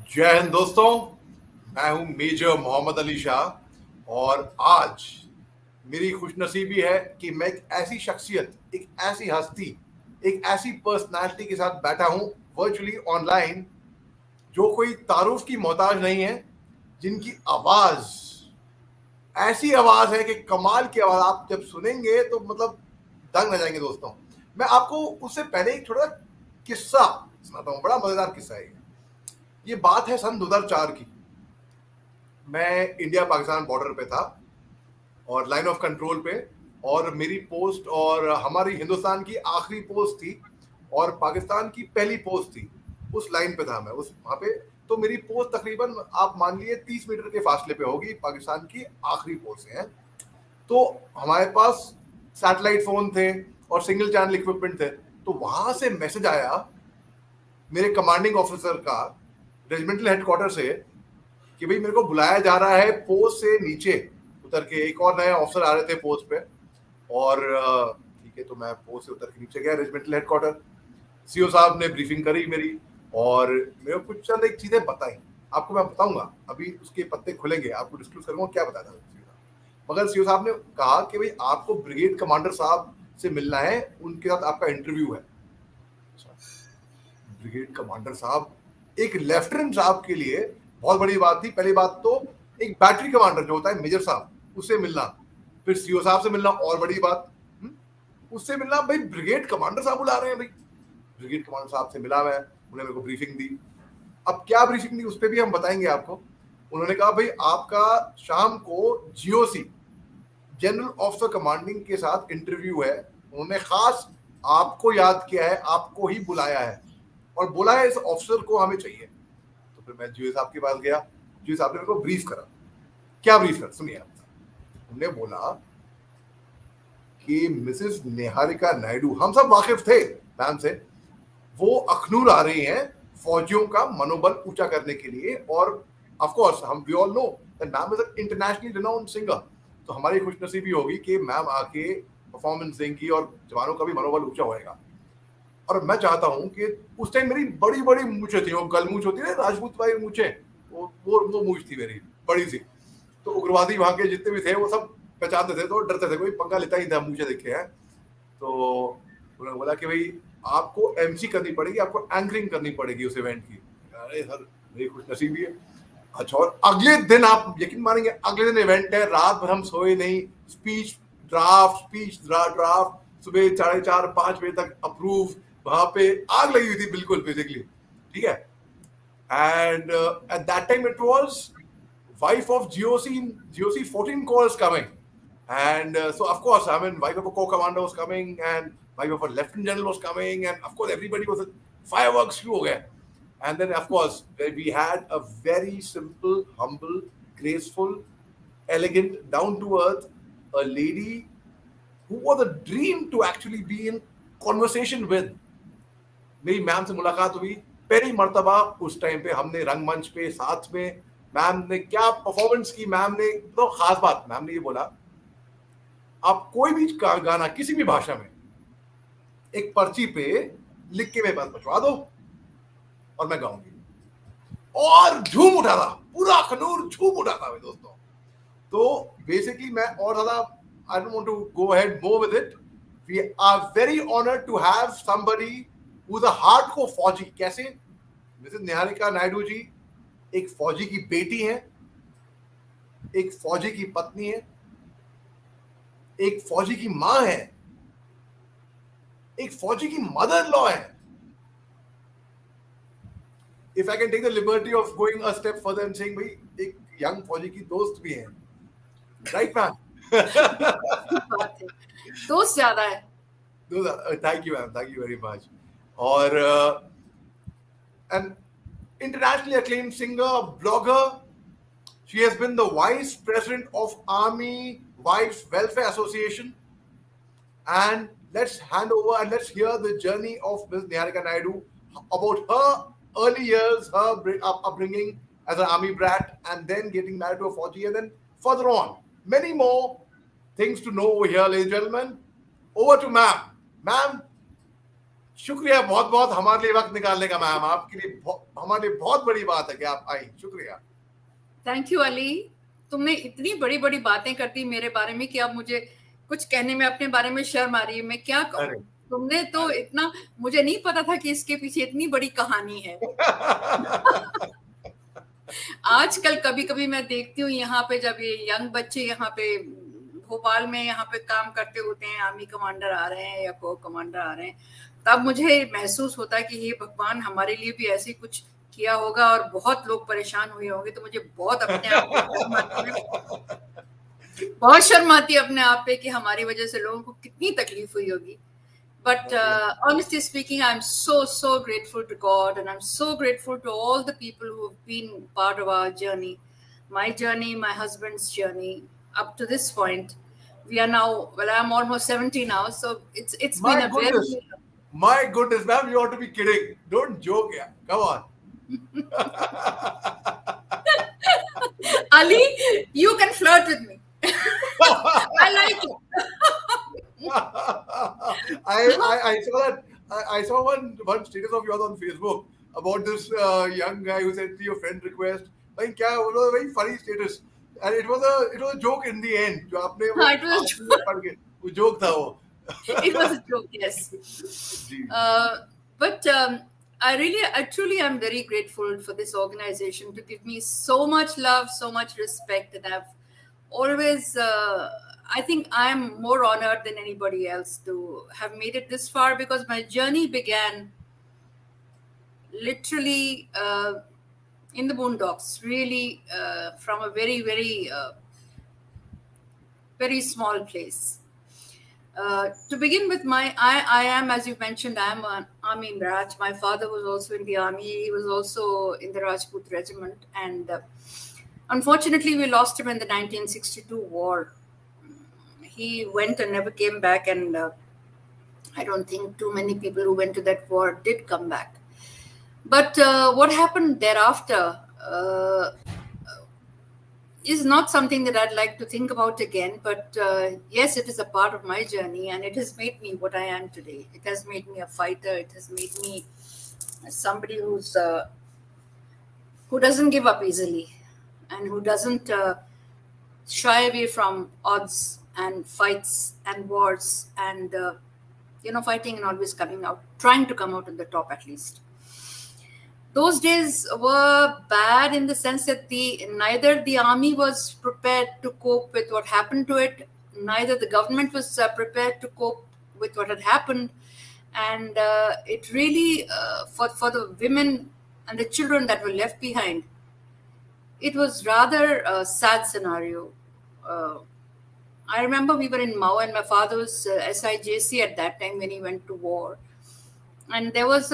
जय हिंद दोस्तों। मैं हूं मेजर मोहम्मद अली शाह और आज मेरी खुशनसीबी है कि मैं एक ऐसी शख्सियत, एक ऐसी हस्ती, एक ऐसी पर्सनालिटी के साथ बैठा हूं वर्चुअली ऑनलाइन जो कोई तारुफ की मोहताज नहीं है, जिनकी आवाज ऐसी आवाज है कि कमाल की आवाज। आप जब सुनेंगे तो मतलब दंग रह जाएंगे दोस्तों। मैं आपको उससे पहले एक छोटा किस्सा सुनाता हूँ, बड़ा मजेदार किस्सा है ये। बात है सन 2004 की। मैं इंडिया पाकिस्तान बॉर्डर पे था और लाइन ऑफ कंट्रोल पे, और मेरी पोस्ट और हमारी हिंदुस्तान की आखिरी पोस्ट थी और पाकिस्तान की पहली पोस्ट थी। उस लाइन पे था मैं, उस वहां पे। तो मेरी पोस्ट तकरीबन आप मान लीजिए 30 मीटर के फासले पे होगी पाकिस्तान की आखिरी पोस्ट से है। तो हमारे पास सैटेलाइट फोन थे और सिंगल चैनल इक्विपमेंट थे। तो वहां से मैसेज आया मेरे कमांडिंग ऑफिसर का रेजिमेंटल हेडक्वार्टर से कि भाई मेरे को बुलाया जा रहा है पोस्ट से नीचे उतर के। एक और नए ऑफिसर आ रहे थे पोस्ट पे और ठीक है, तो मैं पोस्ट से उतर के नीचे गया रेजिमेंटल हेडक्वार्टर। सीओ साहब ने ब्रीफिंग करी मेरी और मेरे को कुछ चंद एक चीजें बताई। आपको मैं बताऊंगा, अभी उसके पत्ते खुलेंगे, आपको डिस्क्लोज करूंगा क्या बताया था। मगर सीओ साहब ने कहा कि भाई आपको ब्रिगेड कमांडर साहब से मिलना है, उनके साथ आपका इंटरव्यू है। ब्रिगेड कमांडर साहब एक लेफ्टिनेंट साहब के लिए बहुत बड़ी बात थी। पहली बात तो एक बैटरी कमांडर जो होता है मेजर साहब, उससे मिलना, फिर सीओ साहब से मिलना और बड़ी बात, उससे मिलना। भाई ब्रिगेड कमांडर साहब बुला रहे हैं। भाई ब्रिगेड कमांडर साहब से मिला मैं, उन्होंने मेरे को ब्रीफिंग दी। अब क्या ब्रीफिंग दी उस पर भी हम बताएंगे आपको। उन्होंने कहा भाई आपका शाम को जीओसी जनरल ऑफिसर कमांडिंग के साथ इंटरव्यू है। उन्होंने खास आपको याद किया है, आपको ही बुलाया है और बोला है इस ऑफिसर को हमें चाहिए। तो फिर मैं जीओ साहब के पास गया। जीओ साहब ने मेरे को ब्रीफ करा। क्या ब्रीफ कर सुनिए आप। उन्होंने बोला कि मिसेस निहारिका नायडू, हम सब वाकिफ थे मैम से, वो अखनूर आ रही हैं फौजियों का मनोबल ऊंचा करने के लिए। और ऑफ कोर्स हम we all know that ma'am is an internationally renowned singer. तो हमारी खुशनसीबी होगी कि मैम आके परफॉर्मेंस देंगी और जवानों का भी मनोबल ऊंचा होएगा। और मैं चाहता हूं कि उस टाइम मेरी बड़ी बड़ी मूछे थी, वो गलमूछ होती है राजपूत वाली मूछे, वो मूछ थी मेरी बड़ी सी। तो उग्रवादी वहां के जितने भी थे वो सब पहचानते थे, तो डरते थे, कोई पंगा लेता ही था मूछे देखे हैं। तो उन्होंने बोला कि भाई आपको एमसी करनी पड़ेगी, आपको एंकरिंग करनी पड़ेगी उस इवेंट की। अरे सर मेरी खुश नसीबी है। अच्छा, और अगले दिन आप यकीन मानेंगे, अगले दिन इवेंट है, रात भर हम सोए नहीं। स्पीच ड्राफ्ट सुबह 4:30-5 बजे तक अप्रूव। वहां पे आग लगी हुई थी बिल्कुल बेसिकली, ठीक है। And at that time it was wife of GOC 14 corps coming, and so of course I mean wife of a corps commander was coming and wife of a lieutenant general was coming, and of course everybody was fireworks शुरू हो गए। And then of course we had a very simple, humble, graceful, elegant, down to earth, a lady who was a dream to actually be in conversation with। मेरी ma'am से मुलाकात हुई पहली मर्तबा। उस टाइम पे हमने रंगमंच पे साथ में, मैम ने क्या परफॉर्मेंस की। मैम ने तो खास बात, मैम ने ये बोला आप कोई भी गाना किसी भी भाषा में एक पर्ची पे लिख के मेरे पास पहुंचवा दो और मैं गाऊंगी। और झूम उठा था, पूरा अखनूर झूम उठा था दोस्तों। तो बेसिकली मैं और ज्यादा I don't want to go ahead more with it. We are very honoured to have somebody who is a hardcore फौजी। कैसे? मिसेस निहारिका नायडू जी एक फौजी की बेटी है, एक फौजी की पत्नी है, एक फौजी की मां है, एक फौजी की मदर लॉ है। If I can take the liberty of going a step further and saying भाई एक यंग फौजी की दोस्त भी है, राइट मैम? दोस्त ज्यादा है। Thank you ma'am, thank you very much. और an internationally acclaimed singer, blogger. She has been the vice president of Army Wives Welfare Association. And let's hand over and let's hear the journey of Ms. Niharika Naidu about her early years, her upbringing as an army brat, and then getting married to a Fauji, and then further on. Many more things to know over here, ladies and gentlemen. Over to ma'am. Ma'am, शुक्रिया बहुत बहुत हमारे लिए वक्त निकालने का ma'am, आपके लिए हमारे लिए बहुत बड़ी बात है कि आप आई, शुक्रिया। थैंक यू अली, तुमने इतनी बड़ी बड़ी बातें कर दी मेरे बारे में कि अब मुझे कुछ कहने में अपने बारे में शर्म आ रही है, मैं क्या कहूँ। तुमने तो इतना, मुझे नहीं पता था कि इसके पीछे इतनी बड़ी कहानी है। आजकल कभी कभी मैं देखती हूँ यहाँ पे, जब ये यंग बच्चे यहाँ पे भोपाल में यहाँ पे काम करते होते हैं, आर्मी कमांडर आ रहे हैं या कोर कमांडर आ रहे हैं, तब मुझे महसूस होता है कि ये भगवान हमारे लिए भी ऐसे कुछ किया होगा और बहुत लोग परेशान हुए होंगे। तो मुझे बहुत अपने आप पे शर्म आती है, बहुत शर्म आती है अपने आप पे कि हमारी वजह से लोगों को कितनी तकलीफ हुई होगी। But honestly speaking, I'm so grateful to God, and I'm so grateful to all the people who have been part of our journey, my husband's journey up to this point. We are now, well, I'm almost 70 now, so it's been a very... My goodness, ma'am, you ought to be kidding. Don't joke, yeah. Come on. Ali, you can flirt with me. I like it. I saw that. I saw one status of yours on Facebook about this young guy who sent you a friend request. Like, it was a very funny status, and it was a joke in the end. it was a joke था वो. It was a joke, yes. But I truly am very grateful for this organization to give me so much love, so much respect, and I've always, I think I'm more honored than anybody else to have made it this far, because my journey began literally in the boondocks, really from a very, very small place. To begin with, I am, as you mentioned, I am an army in Raj. My father was also in the army. He was also in the Rajput regiment, and unfortunately, we lost him in the 1962 war. He went and never came back, and I don't think too many people who went to that war did come back. But what happened thereafter is not something that I'd like to think about again. But yes, it is a part of my journey, and it has made me what I am today. It has made me a fighter. It has made me somebody who doesn't give up easily, and who doesn't shy away from odds and fights and wars, and fighting and always trying to come out on the top at least. Those days were bad in the sense that neither the army was prepared to cope with what happened to it, neither the government was prepared to cope with what had happened, and it really, for the women and the children that were left behind, it was rather a sad scenario. I remember we were in Mao, and my father was SIJC at that time when he went to war, and there was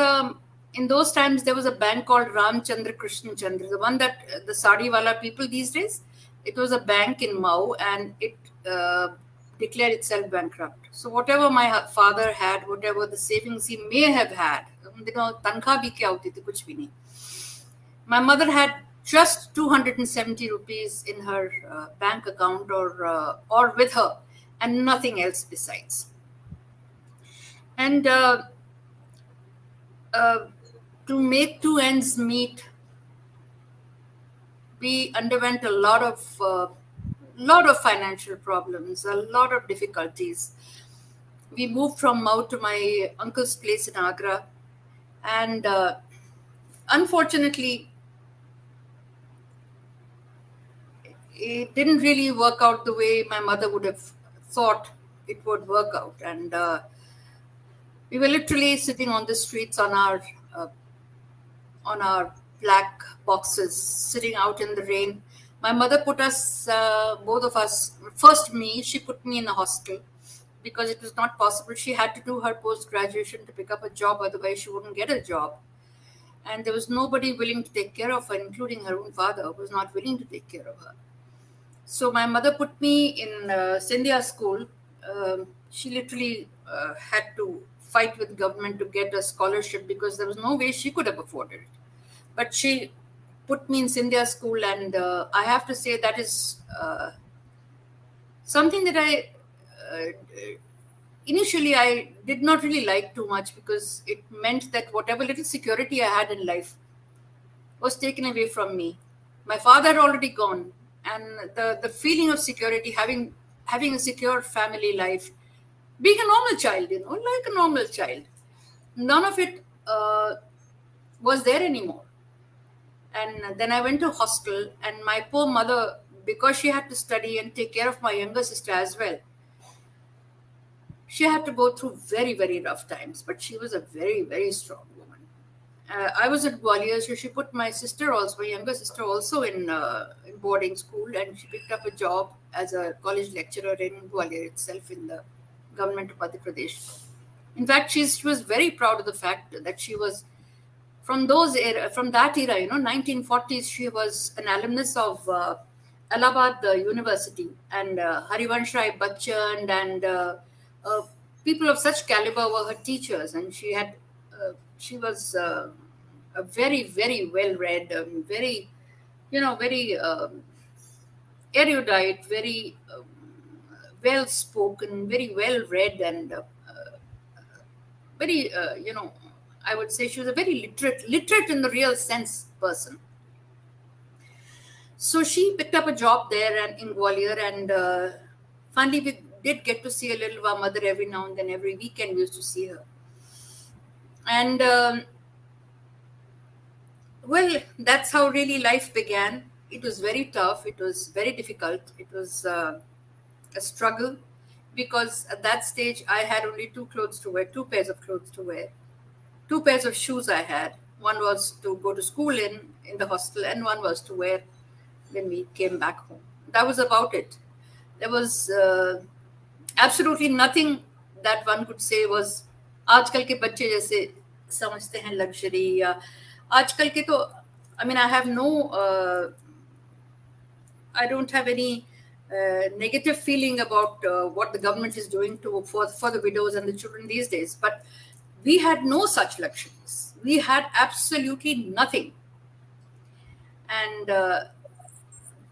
in those times, there was a bank called Ramchandra Krishna Chandra, the one that the Sadiwala people these days. It was a bank in Mao, and it declared itself bankrupt. So whatever my father had, whatever the savings he may have had, tankha bhi kya hoti thi, kuch bhi nahi. My mother had just 270 rupees in her bank account or with her, and nothing else besides. And to make two ends meet, we underwent a lot of financial problems, a lot of difficulties. We moved from Mao to my uncle's place in Agra, and unfortunately, it didn't really work out the way my mother would have thought it would work out. And we were literally sitting on the streets on our black boxes, sitting out in the rain. My mother put us, both of us, first me, she put me in a hostel because it was not possible. She had to do her post-graduation to pick up a job, otherwise she wouldn't get a job. And there was nobody willing to take care of her, including her own father, who was not willing to take care of her. So my mother put me in Scindia school. She literally had to fight with government to get a scholarship because there was no way she could have afforded it. But she put me in Scindia school, and I have to say that is something that initially I did not really like too much, because it meant that whatever little security I had in life was taken away from me. My father had already gone, and the feeling of security, having a secure family life, being a normal child, like a normal child, none of it was there anymore. And then I went to hostel, and my poor mother, because she had to study and take care of my younger sister as well, she had to go through very, very rough times. But she was a very, very strong woman. I was at Gwalior, so she put my sister also, my younger sister also, in boarding school, and she picked up a job as a college lecturer in Gwalior itself, in the government of Madhya Pradesh. In fact, she was very proud of the fact that she was from that era, 1940s. She was an alumnus of Allahabad University, and Harivansh Rai Bachchan and people of such caliber were her teachers, and she was a very, very well read, very, very erudite, very well spoken, very well read, and very, I would say she was a very literate in the real sense person. So she picked up a job there and in Gwalior, and finally we did get to see a little of our mother every now and then. Every weekend we used to see her. And well, that's how really life began. It was very tough. It was very difficult. It was a struggle, because at that stage I had only two pairs of clothes to wear. 2 pairs of shoes I had. One was to go to school in the hostel, and one was to wear when we came back home. That was about it. There was absolutely nothing that one could say was आजकल के बच्चे जैसे समझते हैं luxury, या आजकल के तो, I mean, I don't have any negative feeling about what the government is doing for the widows and the children these days, but we had no such luxuries. We had absolutely nothing. And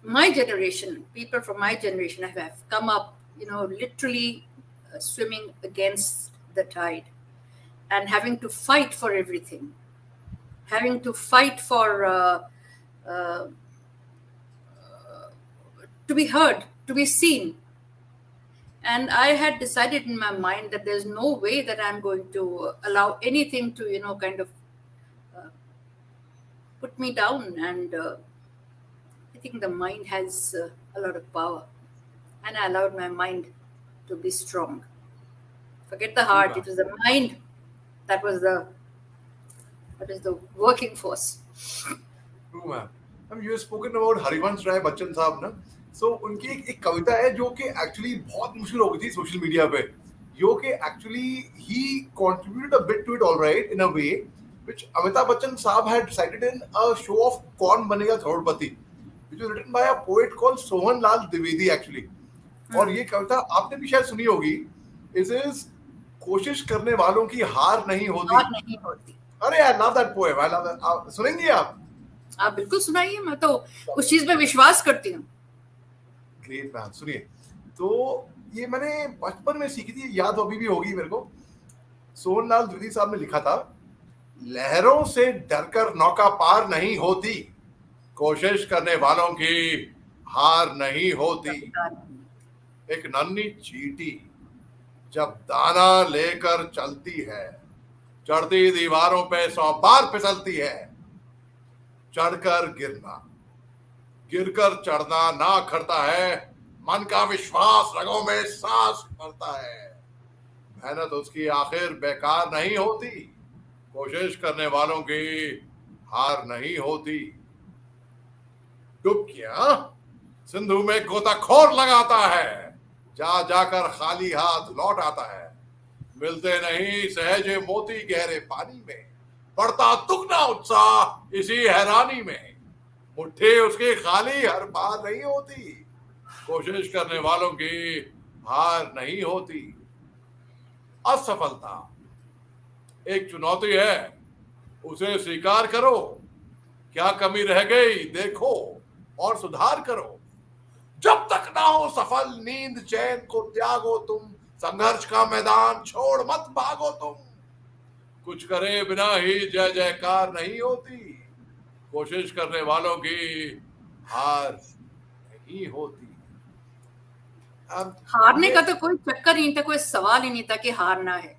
my generation, people from my generation have come up, literally swimming against the tide and having to fight for everything, having to fight for to be heard, to be seen. And I had decided in my mind that there's no way that I'm going to allow anything to, kind of put me down. And I think the mind has a lot of power. And I allowed my mind to be strong. Forget the heart, it was the mind that was the working force. True, ma'am. You have spoken about Harivansh Rai Bachchan साहब ना. So उनकी एक कविता है जो कि actually बहुत मुश्किल हो गई थी सोशल मीडिया पे, जो कि actually he contributed a bit to it, all right, in a way which Amitabh Bachchan साहब had cited in a show of कौन बनेगा करोड़पति, which was written by a poet called Sohan Lal Dwivedi actually. और ये कविता आपने भी शायद सुनी होगी. It is कोशिश करने वालों की हार नहीं होती. अरे I love that poem. I love that. सुनेंगे आप? आप बिल्कुल सुनाइए, मैं तो उस चीज में विश्वास करती हूँ. ग्रेट मैम, सुनिए. तो ये मैंने बचपन में सीखी थी, याद अभी भी होगी मेरे को. सोहनलाल द्विवेदी साहब ने लिखा था, लहरों से डरकर नौका पार नहीं होती, कोशिश करने वालों की हार नहीं होती. एक नन्ही चींटी जब दाना लेकर चलती है, चढ़ती दीवारों पे 100 बार फिसलती है. चढ़कर गिरना, गिरकर चढ़ना ना करता है, मन का विश्वास रगों में सांस भरता है. मेहनत उसकी आखिर बेकार नहीं होती, कोशिश करने वालों की हार नहीं होती. डुबकियां सिंधु में गोताखोर लगाता है, जा जाकर खाली हाथ लौट आता है. मिलते नहीं सहजे मोती गहरे पानी में, बढ़ता दुगना उत्साह इसी हैरानी में. मुट्ठी उसकी खाली हर बार नहीं होती, कोशिश करने वालों की हार नहीं होती. असफलता एक चुनौती है, उसे स्वीकार करो. क्या कमी रह गई देखो और सुधार करो. जब तक ना हो सफल, नींद चैन को त्यागो तुम, संघर्ष का मैदान छोड़ मत भागो तुम, कुछ करे बिना ही जय जयकार नहीं होती, कोशिश करने वालों की हार नहीं होती। हारने का तो कोई चक्कर ही नहीं था, कोई सवाल ही नहीं था कि हारना है।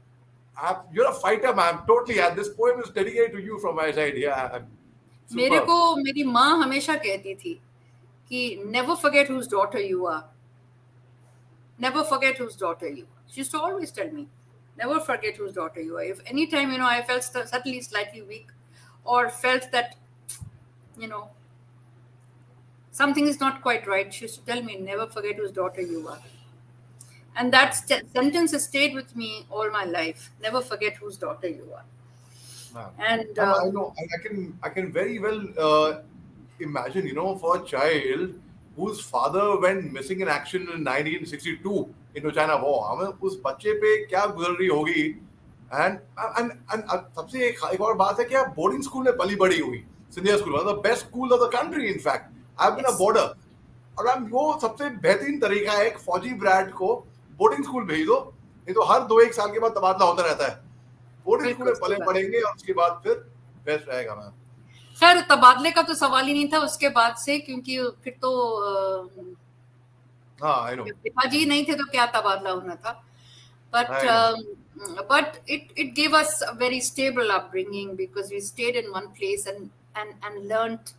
You're a fighter, ma'am. Totally. And this poem is dedicated to you from my side. Yeah, मेरे super. को मेरी माँ हमेशा कहती थी कि never forget whose daughter you are. Never forget whose daughter you are. She used to always tell me, never forget whose daughter you are. If any time, I felt suddenly slightly weak or felt that, something is not quite right, she used to tell me, never forget whose daughter you are. And that sentence has stayed with me all my life. Never forget whose daughter you are. And I know. I can very well imagine, for a child whose father went missing in action in 1962 Indo-China War. हमें उस बच्चे पे क्या गुजर रही होगी। And सबसे एक और बात है कि आप बोर्डिंग स्कूल में पली बड़ी हुई, Scindia school, the best school of the country in fact. I have been a boarder. और वो सबसे बेहतरीन तरीका है एक फौजी ब्रैड को बोर्डिंग स्कूल भेज दो, नहीं तो हर 2-1 साल के बाद तबादला होता रहता है। बोर्डिंग स्कूल में पले पढ़ेंगे और उसके बाद फिर बेस्ट रहेगा। मैम खैर तबादले का तो सवाल ही नहीं था उसके बाद से, क्योंकि फिर तो आई नो पिताजी नहीं थे तो क्या तबादला होना था। But it gave us a very stable upbringing because we stayed in one place and learned,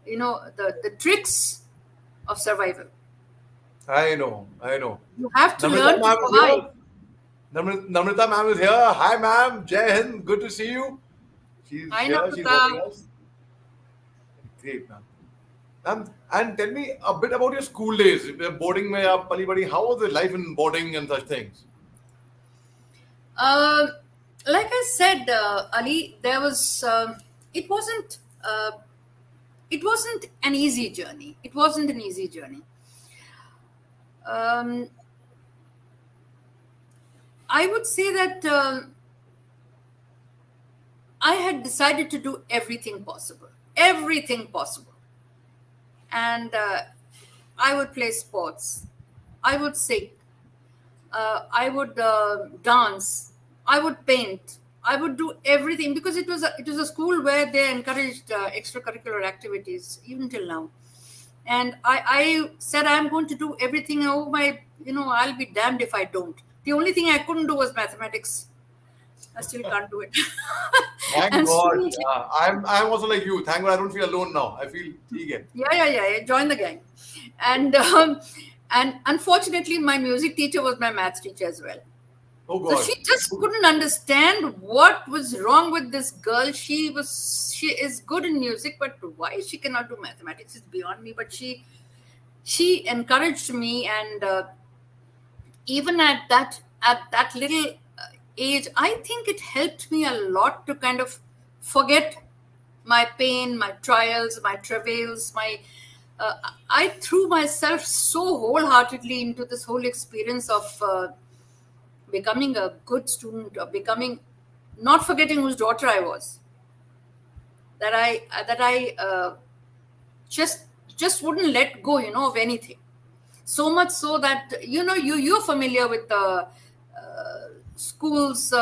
the tricks of survival. I know. You have to learn to survive. Namrita ma'am is here. Hi ma'am, Jai Hind, good to see you. She's here. She's watching us. Great ma'am. And tell me a bit about your school days. Boarding mein aap pali badi. How was the life in boarding and such things? Like I said, Ali, there was. It wasn't an easy journey. It wasn't an easy journey. I would say that I had decided to do everything possible, and I would play sports, I would sing, I would dance, I would paint, I would do everything, because it was a school where they encouraged extracurricular activities even till now. And I said, I'm going to do everything. Oh my, I'll be damned if I don't. The only thing I couldn't do was mathematics. I still can't do it. Thank God. I'm also like you. Thank God I don't feel alone now. I feel again. Yeah. Join the gang. And unfortunately, my music teacher was my maths teacher as well. Oh God. So she just couldn't understand what was wrong with this girl. She is good in music, but why she cannot do mathematics is beyond me. But she encouraged me, and even at that little age, I think it helped me a lot to kind of forget my pain, my trials, my travails, I threw myself so wholeheartedly into this whole experience of becoming a good student, or not forgetting whose daughter I was. That I just wouldn't let go, of anything. So much so that you're familiar with the schools,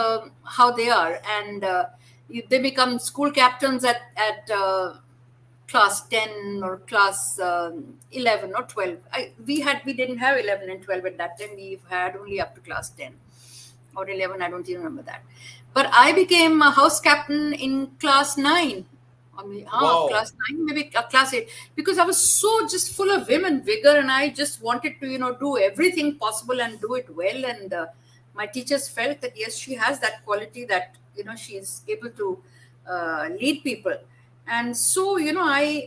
how they are, and they become school captains at class 10 or class 11 or 12. We didn't have 11 and 12 at that time. We had only up to class 10 or 11. I don't even remember that. But I became a house captain in class 9. Wow. Class 9, maybe class 8, because I was so just full of vim and vigor, and I just wanted to, do everything possible and do it well. And my teachers felt that, yes, she has that quality that, she is able to lead people. And so, I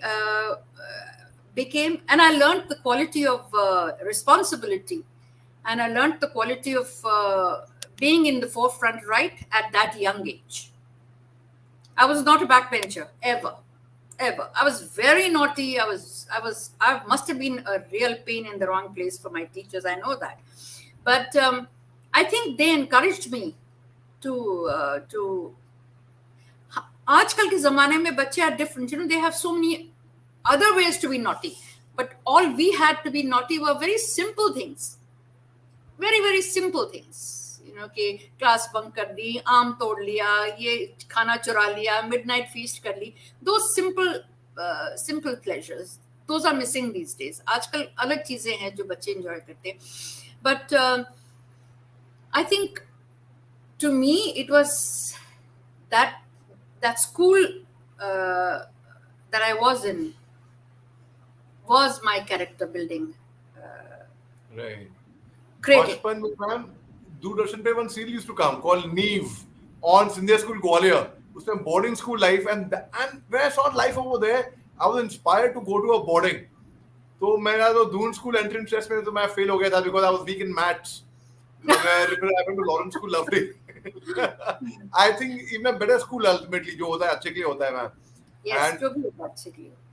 became, and I learned the quality of responsibility, and I learned the quality of being in the forefront right at that young age. I was not a backbencher, ever. I was very naughty. I must have been a real pain in the wrong place for my teachers. I know that. But I think they encouraged me to आजकल के ज़माने में बच्चे are different. They have so many other ways to be naughty. But all we had to be naughty were very simple things. very very simple things, कि class bunk कर दी, आम तोड़ लिया, ये खाना चुरा लिया, midnight feast कर ली. Those simple pleasures, those are missing these days. आजकल अलग चीजें हैं जो बच्चे enjoy करते हैं. But I think to me it was that school that I was in was my character building. Right. Creating. बचपन में मैम दूरदर्शन पे one serial used to come called Neev on Scindia school Gwalior. उसमें boarding school life and when I saw life over there I was inspired to go to a boarding. तो मेरा तो Doon school entrance test में तो मैं फेल हो गया था because I was weak in maths. मैं repair I went to Lawrence school लवली. I think even a better school ultimately जो होता है अच्छे के लिए होता है मैम. Yes, जो भी होता है अच्छे के लिए होता है.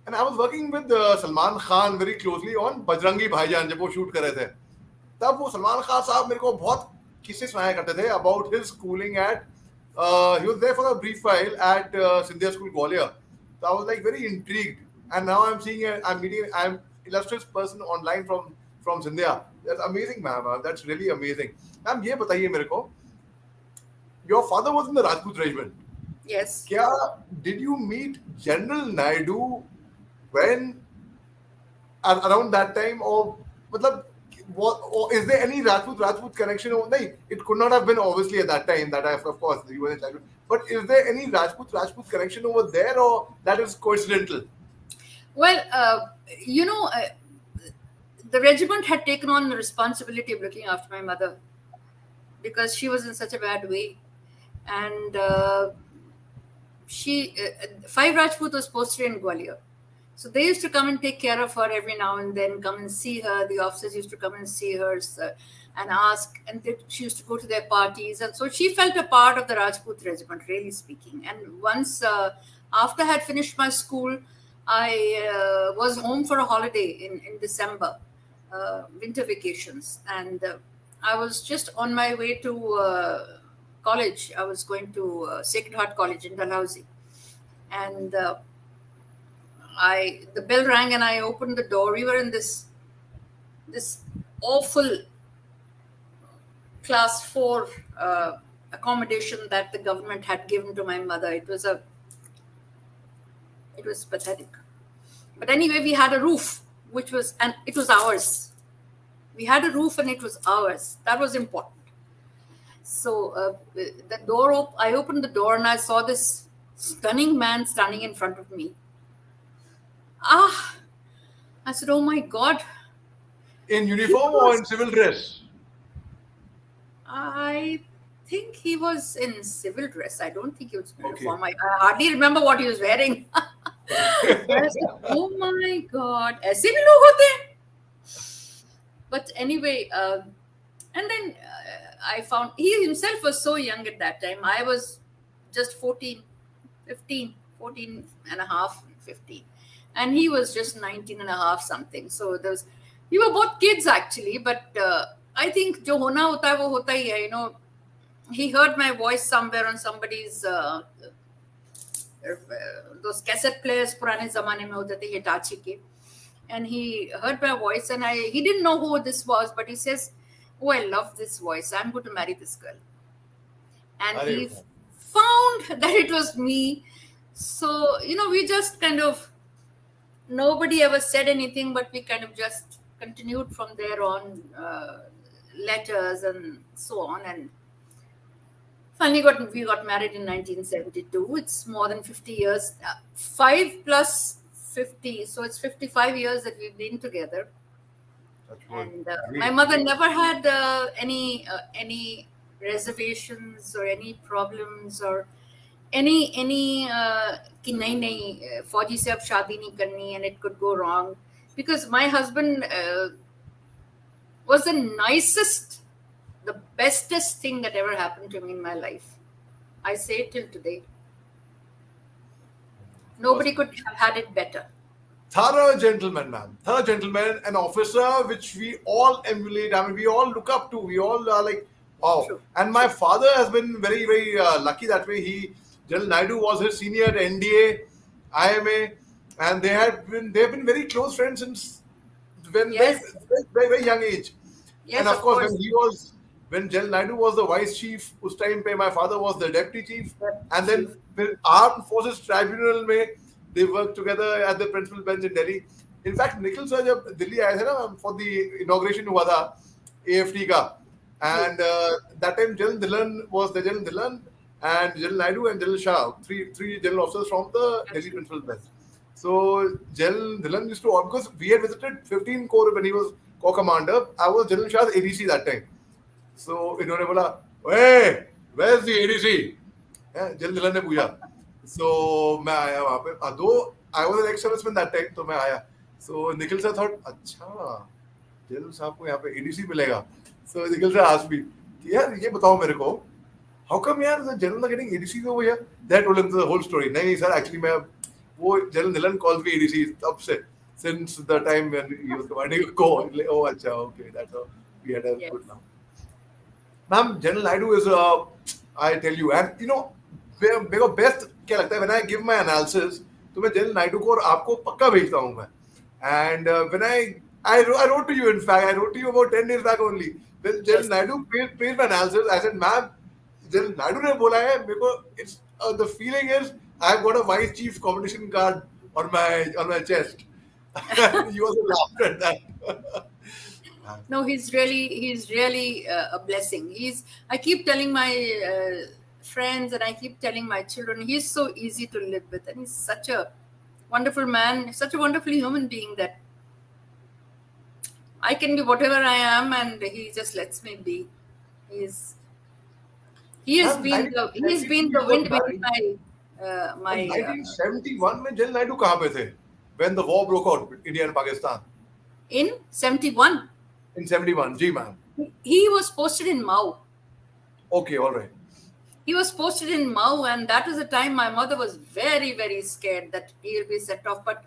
And I was working with Salman Khan very closely on Bajrangi भाईजान जब वो शूट कर रहे थे. तब वो सलमान खान साहब मेरे को बहुत किस्से सुनाया करते थे about his schooling at he was there for a brief while at Sindhya School Gwalior. So I was like very intrigued, and now I'm seeing I'm illustrious person online from Sindhya. That's amazing, ma'am. That's really amazing. Ma'am, ये बताइए मेरे को, your father was in the Rajput regiment. Yes. क्या did you meet General Naidu when around that time, or मतलब what, or is there any Rajput connection? Or no, it could not have been obviously at that time that I of course you were in childhood. But is there any Rajput connection over there, or that is coincidental? Well, the regiment had taken on the responsibility of looking after my mother because she was in such a bad way, and Five Rajput was posted in Gwalior. So they used to come and take care of her every now and then, come and see her. The officers used to come and see her and ask, and she used to go to their parties. And so she felt a part of the Rajput regiment, really speaking. And once, after I had finished my school, I was home for a holiday in December, winter vacations. And I was just on my way to college. I was going to Sacred Heart College in Dalhousie. And the bell rang and I opened the door. We were in this awful class 4 accommodation that the government had given to my mother. It was pathetic. But anyway, we had a roof, and it was ours. We had a roof and it was ours. That was important. So the door I opened the door and I saw this stunning man standing in front of me. I said, oh my God. In uniform or in civil dress? I think he was in civil dress. I don't think he was in uniform. I hardly remember what he was wearing. I said, oh my God. ऐसे भी लोग होते हैं. But anyway, and then I found he himself was so young at that time. I was just 14 and a half, 15. And he was just 19 and a half something. So we were both kids actually, but I think jo hona hota hai wo hota hi hai, he heard my voice somewhere on somebody's those cassette players purane zamane mein hote the Hitachi ke, and he heard my voice and he didn't know who this was, but he says, oh, I love this voice, I'm going to marry this girl. And he found that it was me. So we just kind of, nobody ever said anything, but we kind of just continued from there on, letters and so on. And finally we got married in 1972. It's more than 50 years. 5 plus 50, so it's 55 years that we've been together. And my mother never had any reservations or any problems or any कि नहीं फौजी से अब शादी नहीं करनी, and it could go wrong, because my husband was the nicest, the bestest thing that ever happened to me in my life. I say it till today. Nobody could have had it better. Thorough gentleman, ma'am. Thorough gentleman, an officer which we all emulate. I mean, we all look up to. We all are like, wow. True. And my father has been very, very lucky that way. General Naidu was his senior at NDA, IMA, and they have been very close friends since when very, very young age. And Yes, of of course, course. when General Naidu was the vice chief, उस time पे my father was the deputy chief, Deputy and then chief. the Armed Forces Tribunal में they worked together at the principal bench in Delhi. In fact, Nikhil sir जब दिल्ली आए थे ना for the inauguration हुआ था AFT का, जी. and that time General Dhillon was the General Dhillon and General Naidu and General Shah, three general officers from the Delhi Absolutely. principal bench. So General Dhillon used to, because we had visited 15 Corps when he was co-commander. I was General Shah's ADC that time. So इन्होंने बोला, "Hey, where's the ADC?" General Dhillon ने पूछा. So मैं आया वहाँ पे. Though I was an ex-serviceman that time, तो मैं आया. So Nikhil sir thought, अच्छा, General साहब को यहाँ पे ADC मिलेगा. So Nikhil sir asked me, यार ये बताओ मेरे को, how come यार the general are getting ADCs over here? That told him the whole story. नहीं sir, actually मैं वो General Dhillon calls me ADC तब से, since the time when he was commanding a corps. Oh अच्छा, okay, that's how we had a Yes. good laugh. Ma'am, General Naidu is I tell you, and you know, मेरे को best क्या लगता है, when I give my analysis, तो मैं General Naidu को और आपको पक्का भेजता हूँ मैं. And when I wrote to you, in fact, I wrote to you about 10 days back only. When General Yes. Naidu praised my analysis, I said, ma'am, General Naidu ने बोला है मेरे को, it's the feeling is I've got a vice chief competition card on my chest. You also laughed at that. No, he's really a blessing. I keep telling my friends and I keep telling my children, he's so easy to live with, and he's such a wonderful man, such a wonderful human being that I can be whatever I am, and he just lets me be. He's he has Ma'am, been the 1970 wind was beneath married. my 1971 में general Naidu कहाँ पे थे? When the war broke out, India and Pakistan. in 71. In 71, ji ma'am. He was posted in Mao. Okay, all right. He was posted in Mao, and that was the time my mother was very, very scared that he will be set off. But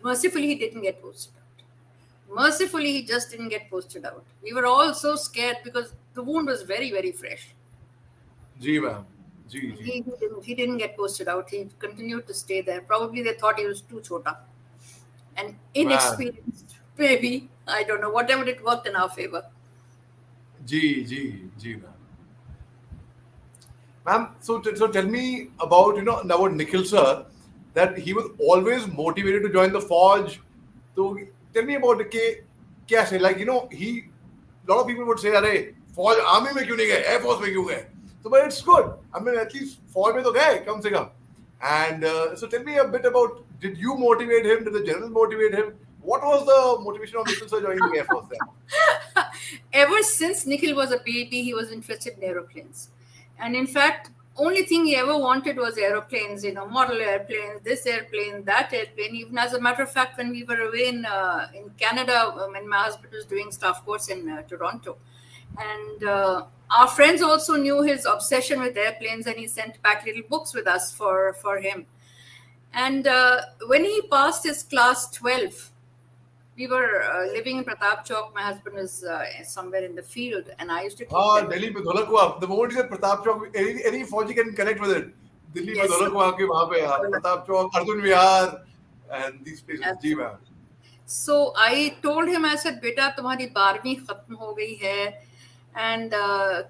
mercifully, he didn't get posted out. Mercifully, he just didn't get posted out. We were all so scared because the wound was very, very fresh. Ji ma'am. Ji And ji. he didn't get posted out. He continued to stay there. Probably they thought he was too chota and inexperienced. Maybe, I don't know. Whatever, it worked in our favor. Ji ji ji ma'am. Ma'am, so tell me about about Nikhil sir, that he was always motivated to join the Forge. So tell me about के क्या से, like he, lot of people would say अरे Forge army में क्यों नहीं गए, Air Force में क्यों गए? So but it's good. I mean at least Forge में तो गए कम से कम. And so tell me a bit about, did you motivate him? Did the general motivate him? What was the motivation of Nikhil sir joining the Air Force then? Ever since Nikhil was a baby, he was interested in aeroplanes. And in fact, only thing he ever wanted was aeroplanes, model airplanes, this airplane, that airplane. Even as a matter of fact, when we were away in Canada, when my husband was doing staff course in Toronto, and our friends also knew his obsession with airplanes, and he sent back little books with us for him. And when he passed his class 12, we were living in Pratap Chowk. My husband is somewhere in the field, and I used to keep them. Delhi में ढोलक हुआ. The moment you said Pratap Chowk, any Fauji can connect with it. Delhi में Yes. ढोलक हुआ के वहाँ पे Pratap Chowk, Arjun Vihar, and these places. Ji ma'am. So I told him, I said, बेटा तुम्हारी 12वीं खत्म हो गई है, and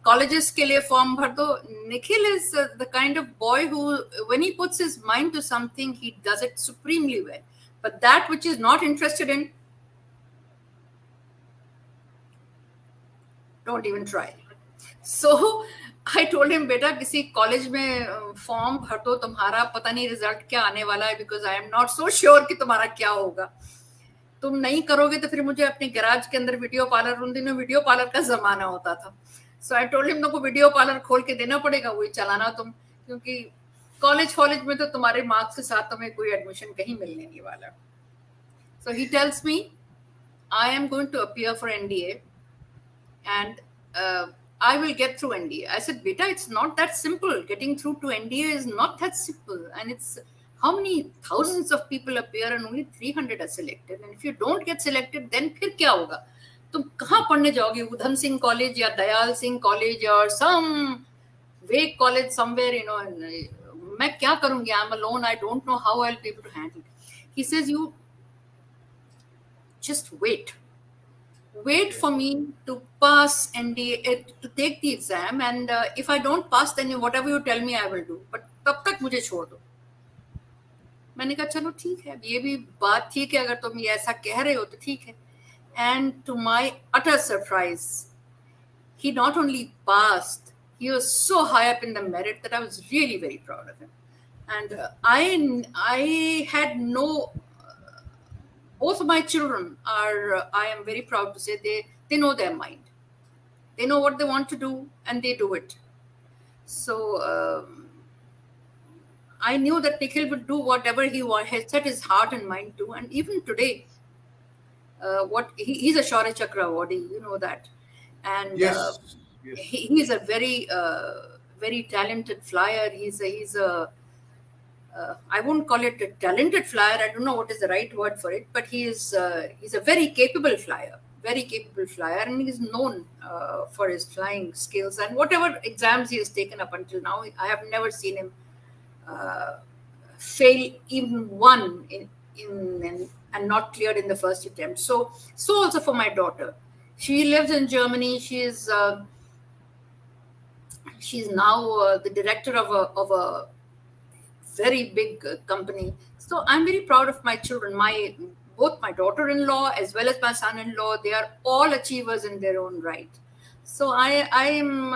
colleges के लिए form भर दो. Nikhil is the kind of boy who, when he puts his mind to something, he does it supremely well. But that which is not interested in, don't even try. So I told him, बेटा किसी college में form भर दो, तुम्हारा पता नहीं result क्या आने वाला है, because I am not so sure कि तुम्हारा क्या होगा. तुम नहीं करोगे तो फिर मुझे अपने गैराज के अंदर वीडियो पार्लर, उन दिनों वीडियो पार्लर का जमाना होता था. सो आई टोल्ड हिम, तुमको वीडियो पार्लर खोल के देना पड़ेगा, वही चलाना तुम, क्योंकि कॉलेज में तो तुम्हारे मार्क्स के साथ तुम्हें कोई एडमिशन कहीं मिलने नहीं वाला. So he tells me, I am going to appear for NDA and I will get through NDA. I said, beta, it's not that simple. Getting through to NDA is not that simple. And it's how many thousands of people appear and only 300 are selected. And if you don't get selected, then फिर क्या होगा? तुम कहाँ पढ़ने जाओगे? Udham Singh college या Dayal Singh college or some vague college somewhere, and मैं क्या करूँगी? I'm alone. I don't know how I'll be able to handle it. He says, you just wait. wait Okay. for me to pass NDA, to take the exam, and if I don't pass, then whatever you tell me, I will do. But तब तक मुझे छोड़ दो. मैंने कहा चलो ठीक है, ये भी बात ठीक है, अगर तुम ये ऐसा कह रहे हो तो ठीक है. And to my utter surprise, he not only passed, he was so high up in the merit that I was really very proud of him. And I had no. Both of my children are. I am very proud to say they know their mind. They know what they want to do, and they do it. So I knew that Nikhil would do whatever had set his heart and mind to, and even today, he's a Shaurya Chakra awardee, you know that, and Yes. Yes. he's a very talented flyer. He's a I won't call it a talented flyer. I don't know what is the right word for it, but he's a very capable flyer, and he's known for his flying skills. And whatever exams he has taken up until now, I have never seen him uh, fail even one and not cleared in the first attempt. So also for my daughter, she lives in Germany. She's now the director of a very big company. So I'm very proud of my children. Both my daughter-in-law as well as my son-in-law, they are all achievers in their own right. So I am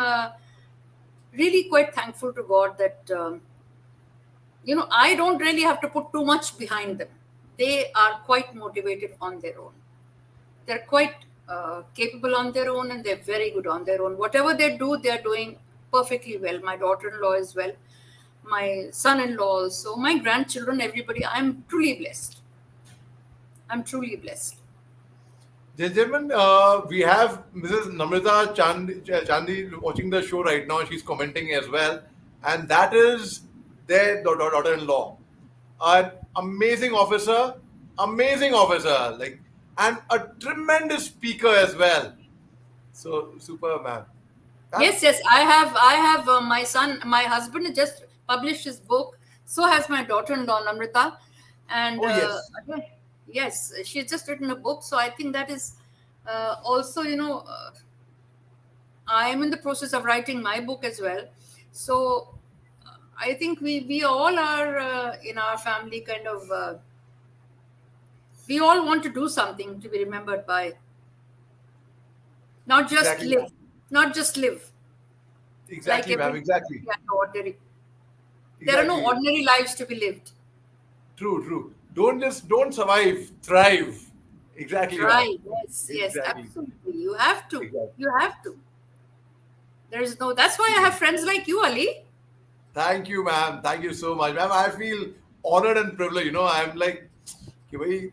really quite thankful to God that I don't really have to put too much behind them. They are quite motivated on their own. They're quite capable on their own, and they're very good on their own. Whatever they do, they're doing perfectly well. My daughter-in-law as well, my son-in-law also, my grandchildren, everybody. I'm truly blessed. I'm truly blessed. Gentlemen, we have Mrs. Namrata Chandi watching the show right now. She's commenting as well. And that is their daughter-in-law. An amazing officer, like, and a tremendous speaker as well. So, super, man. That, Yes, yes. I have my husband has just published his book. So has my daughter-in-law Namrata, and oh, yes. again, yes, she's just written a book. So I think that is also, I am in the process of writing my book as well. So I think we all are in our family kind of. We all want to do something to be remembered by, not just Exactly, live, not just live like exactly, ma'am. every Exactly. ordinary. There are no Exactly. ordinary lives to be lived. True, true. Don't survive, thrive. Exactly, ma'am. Right. Yes. Yes. Exactly. Absolutely. You have to. Exactly. You have to. There is no. That's why I have friends like you, Ali. Thank you, ma'am. Thank you so much, ma'am. I feel honored and privileged. I'm like, कि भाई,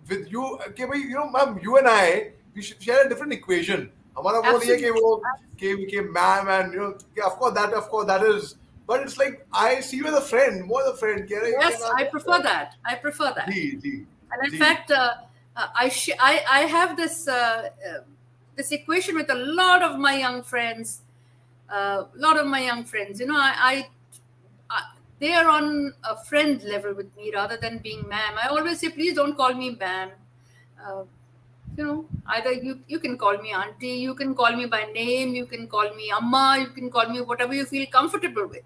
with you, कि भाई, ma'am, you and I, we should share a different equation. हमारा वो नहीं है कि Absolutely. वो कि ma'am and कि of course that is, but it's like I see you as a friend, more as a friend. कह रहे कि Yes, ma'am, I prefer that. I prefer that. जी जी And in जी fact, I have this equation with a lot of my young friends. I they are on a friend level with me rather than being ma'am. I always say, please don't call me ma'am. Uh, Either you can call me auntie, you can call me by name, you can call me amma, you can call me whatever you feel comfortable with.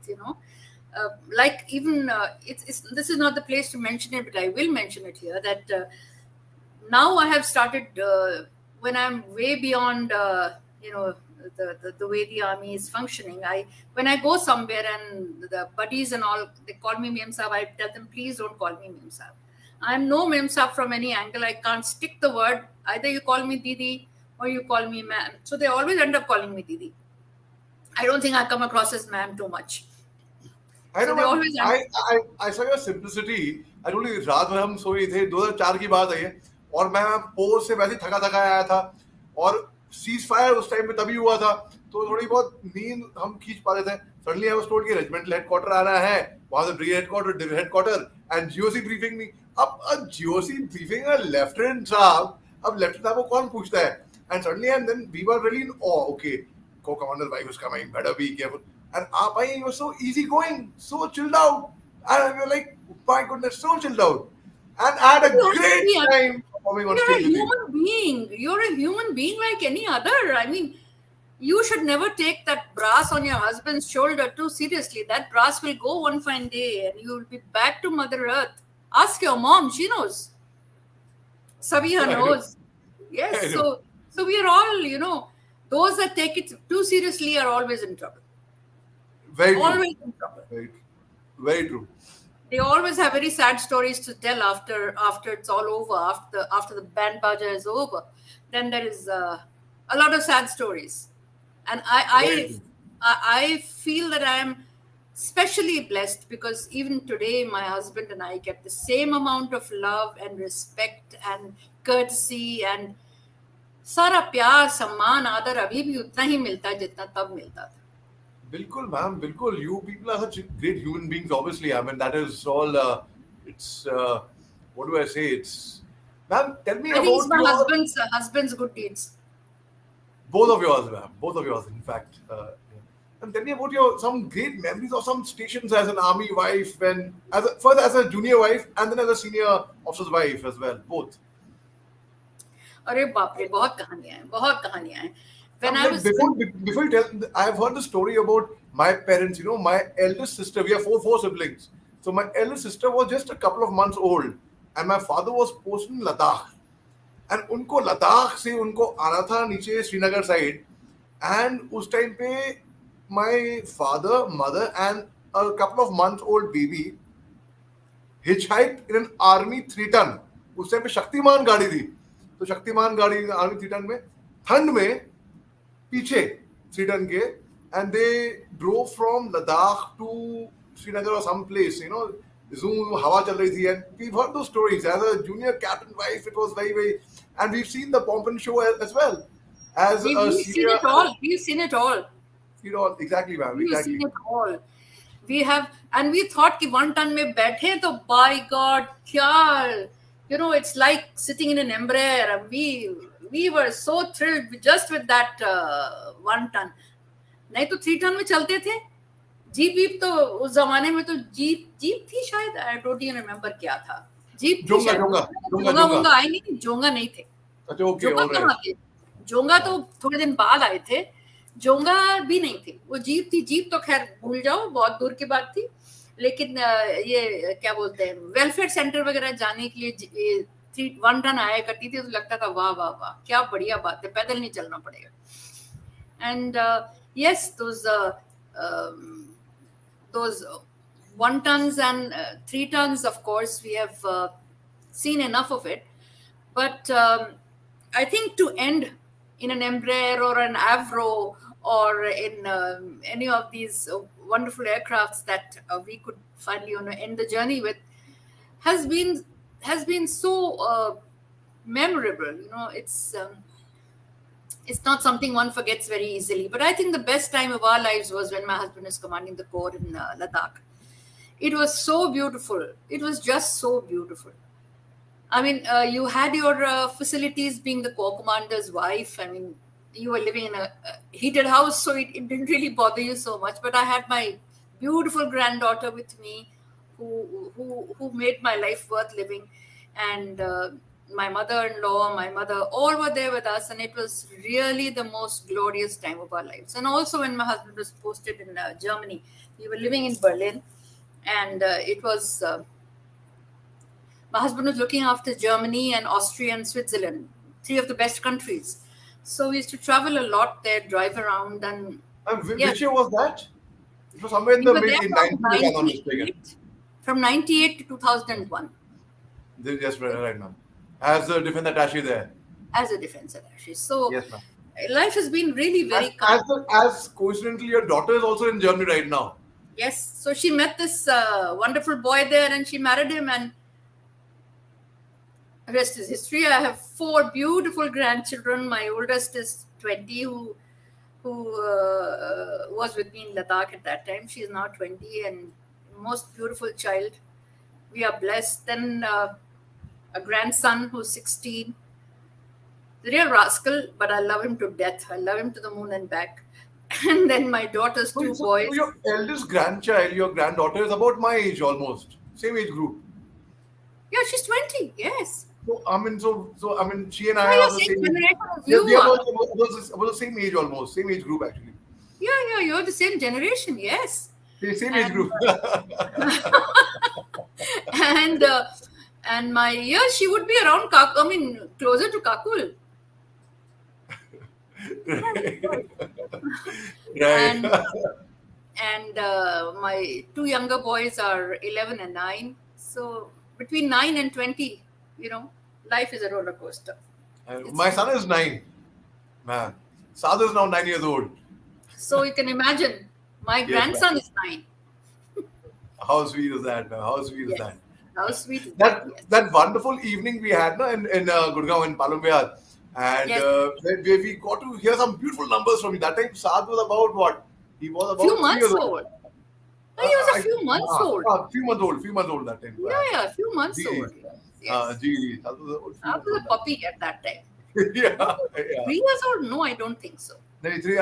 Like even it's this is not the place to mention it, but I will mention it here that now I have started when I'm way beyond the way the army is functioning. When I go somewhere and the buddies and all they call me Mem Saab, I tell them please don't call me Mem Saab. I'm no Mem Saab from any angle. I can't stick the word. Either you call me Didi or you call me ma'am. So they always end up calling me Didi. I don't think I come across as ma'am too much. I So know, they ma'am always end I saw your simplicity. I told you रात भर हम सोए थे 2004 की बात है ये और मैं पोर से वैसे थका थका आया था और सीज फायर उस टाइम पे तभी हुआ था तो थोड़ी बहुत नींद हम खींच पा रहे थे सडनली आई वाज टोल्ड कि रेजिमेंटल हेडक्वार्टर आ रहा है वहां से brigade headquarter and GOC briefing नहीं अब जीओसी ब्रीफिंग लेफ्टिनेंट साहब अब लेफ्टिनेंट साहब को कौन पूछता है and suddenly and then we were really in oh okay co-commander's wife is coming, better be careful. And Apai was so easygoing, so chilled out. And we were like, oh my goodness, so chilled out. And I had a you have to great be time. performing on You're a stage with you. human being. You're a human being like any other. I mean, you should never take that brass on your husband's shoulder too seriously. That brass will go one fine day and you will be back to Mother Earth. Ask your mom, she knows. Sabiha I know. knows. Yes, I know. so we are all, those that take it too seriously are always in trouble. Very true. Always in trouble. Very true. Very true. They always have very sad stories to tell after it's all over, after the band baja is over. Then there is a lot of sad stories, and Very true. I feel that I am especially blessed because even today my husband and I get the same amount of love and respect and courtesy and सारा प्यार सम्मान आदर अभी भी उतना ही मिलता है जितना तब मिलता था. Bilkul, ma'am, bilkul. You people are such great human beings, obviously. I mean, that is all, it's, what do I say? It's, ma'am, tell me I think it's about my your, husband's good deeds. both of yours, ma'am. Both of yours, in fact. And tell me about your, some great memories of some stations as an army wife, when, first as a junior wife, and then as a senior officer's wife as well, both. अरे बाप रे बहुत कहानियां हैं. When I Like, was before you tell, I have heard the story about my parents. My eldest sister. We have four siblings. So my eldest sister was just a couple of months old, and my father was posted in Ladakh. And उनको लद्दाख से उनको आना था नीचे Srinagar side, and उस time पे my father, mother, and a couple of months old baby hitchhiked in an army 3-ton. उस time पे शक्तिमान गाड़ी थी, तो शक्तिमान गाड़ी आर्मी 3-ton में ठंड में पीछे 3-ton के, and they drove from Ladakh to Srinagar or some place, zoom हवा चल रही थी, and we've heard those stories. As a junior captain wife, it was very, very, and we've seen the pomp and show as well. As we've a seen senior, it all. We've seen it all. Exactly, ma'am, We've exactly. seen it all. We have, and we thought कि 1-ton में बैठे तो by God क्या, it's like sitting in an Embraer. We were so thrilled just with that 1-ton. नहीं तो 3-ton में चलते थे. जीप तो उस जमाने में तो जीप थी शायद. I don't even remember क्या था. जीप थी शायद. जोंगा आए नहीं. जोंगा नहीं थे. अच्छा, okay, जोंगा all right. कहाँ थे? जोंगा तो थोड़े दिन बाद आए थे. जोंगा भी नहीं थी. वो जीप थी. जीप तो खैर भूल जाओ, बहुत दूर की बात थी. लेकिन ये क्या बोलते हैं, वेलफेयर सेंटर वगैरह जाने के लिए 1-ton आया करती थी, तो लगता था वाह वाह वाह क्या बढ़िया बात है, पैदल नहीं चलना पड़ेगा. And yes, those 1-tons and 3-tons, of course, we have seen enough of it. But I think to end in an Embraer or an Avro or in any of these wonderful aircrafts that we could finally end the journey with has been so memorable. It's not something one forgets very easily. But I think the best time of our lives was when my husband was commanding the corps in Ladakh. It was so beautiful. It was just so beautiful. I mean, you had your facilities being the corps commander's wife. I mean, you were living in a heated house, so it didn't really bother you so much. But I had my beautiful granddaughter with me who made my life worth living. And my mother-in-law, my mother, all were there with us. And it was really the most glorious time of our lives. And also when my husband was posted in Germany, we were living in Berlin. And it was... my husband was looking after Germany and Austria and Switzerland, 3 of the best countries. So we used to travel a lot there, drive around, and which year was that? It was somewhere in the mid-90s. From 98 to 2001. Yes, right, ma'am. As a defense attaché there. As a defense attaché. So yes, ma'am. Life has been really very as coincidentally, your daughter is also in Germany right now. Yes. So she met this wonderful boy there, and she married him, and the rest is history. I have 4 beautiful grandchildren. My oldest is 20, who was with me in Ladakh at that time. She is now 20 and most beautiful child. We are blessed. Then a grandson who's 16. The real rascal, but I love him to death. I love him to the moon and back. And then my daughter's 2 boys. So your eldest grandchild, your granddaughter, is about my age almost. Same age group. Yeah, she's 20. Yes. She and I Yeah, are you're the same same age. generation as Yeah, you we are are. about the same age almost, same age group actually. Yeah, you're the same generation, yes. Same age And group. and and my yeah, she would be around I mean, closer to Kakul. Yeah, she was. Right. And my two younger boys are 11 and 9. So between 9 and 20, you know, life is a roller coaster. And It's my true. son is 9, man. Sadhu is now 9 years old. So you can imagine, my Yes, man. grandson is 9. How sweet is that, man? How sweet is Yes. that? How sweet is that? That Yes. that wonderful evening we had no, in Gurgaon in Palom Vihar, and Yes. where we got to hear some beautiful numbers from you. That time Saad was about what? He was Few about 3 years months old. old. No, he was a few months old. Few months old that time. Yeah, a few months Ji, old. Yes. Saad was a few I months was old a that puppy at that time. time. Yeah, No, yeah. 3 years old? No, I don't think so. Then he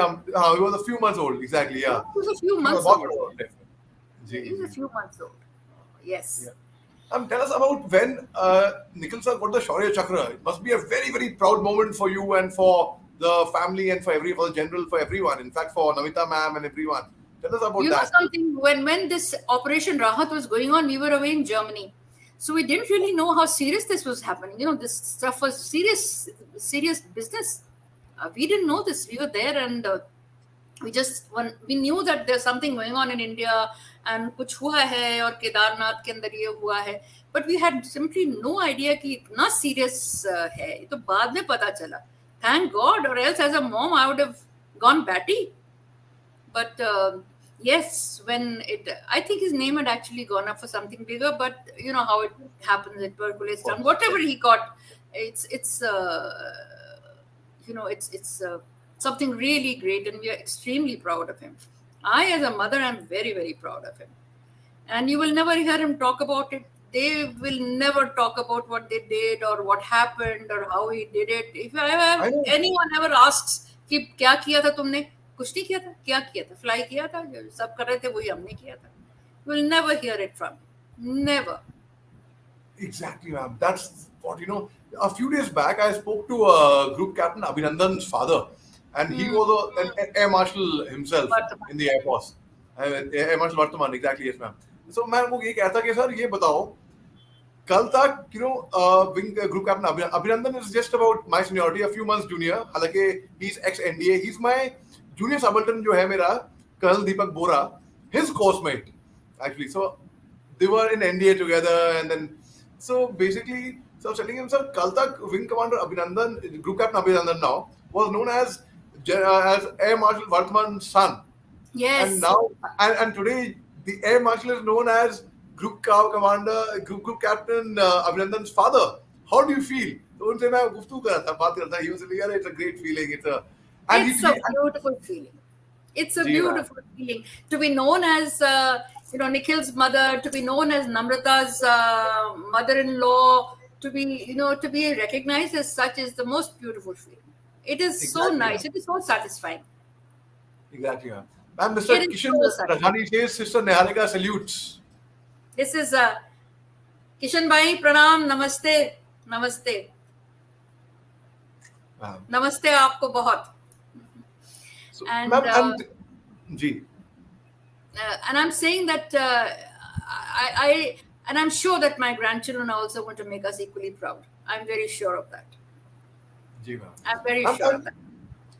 was a few months old, exactly. No, Yeah, he was a few few months बहुत old. बड़ा था time. Yeah, ji, he was a ji. few months old. Yes. Yeah. Tell us about when Nikhil sir got the Shaurya Chakra. It must be a very, very proud moment for you and for the family and for the general, for everyone. In fact, for Namita ma'am and everyone. Tell us about You know that. something, when this Operation Rahat was going on, we were away in Germany. So we didn't really know how serious this was happening. You know, this stuff was serious business. We didn't know this. We were there, and we knew that there's something going on in India, and कुछ हुआ है और केदारनाथ के अंदर ये हुआ है. But we had simply no idea कि इतना serious है. ये तो बाद में पता चला. Thank God, or else as a mom I would have gone batty. But yes, I think his name had actually gone up for something bigger. But you know how it happens, it percolates Of down. course. Whatever he got, it's you know, it's something really great, and we are extremely proud of him. I, as a mother, am very, very proud of him. And you will never hear him talk about it. They will never talk about what they did or what happened or how he did it. If I know. anyone ever asks कि क्या किया था तुमने, कुछ नहीं किया था, क्या किया था, फ्लाई किया था, सब कर रहे थे वही हमने किया था. You will never hear it from him. Never. Exactly, ma'am. That's what, a few days back, I spoke to Group Captain Abhinandan's father, and he was an Air Marshal himself Vartaman. in the Air Force. Air Marshal Vartaman, exactly, yes, ma'am. So, मैं वो ये कहता कि sir ये बताओ कल तक wing group captain Abhinandan is just about my seniority, a few months junior. हालांकि he is ex NDA. He is my junior subaltern जो है मेरा, colonel Deepak Bora, his coursemate actually. So they were in NDA together, and then so basically, so I was telling him, sir, kal tak Wing Commander Abhinandan, Group Captain Abhinandan now, was known as Air Marshal Vartman's son, Yes. and now and today the Air Marshal is known as Group Captain Abhinandan's father. How do you feel? तो उनसे मैं गुफ्तगू कर रहा था, बात कर रहा था. He was saying, yeah, it's a great feeling. It's a beautiful feeling. It's a beautiful feeling to be known as Nikhil's mother, to be known as Namrata's mother-in-law, to be recognized as such is the most beautiful feeling. It is so nice. It is so satisfying. Exactly, ma'am. Ma'am, Mr. It is Kishan so satisfying. Raghani says, Sister Neharika salutes. This is Kishan Bhai, pranam, namaste, namaste. Ma'am. Namaste आपको बहुत. So, And ma'am, ji. And I'm saying that and I'm sure that my grandchildren are also going to make us equally proud. I'm very sure of that. Ji, ma'am. I'm very sure of that.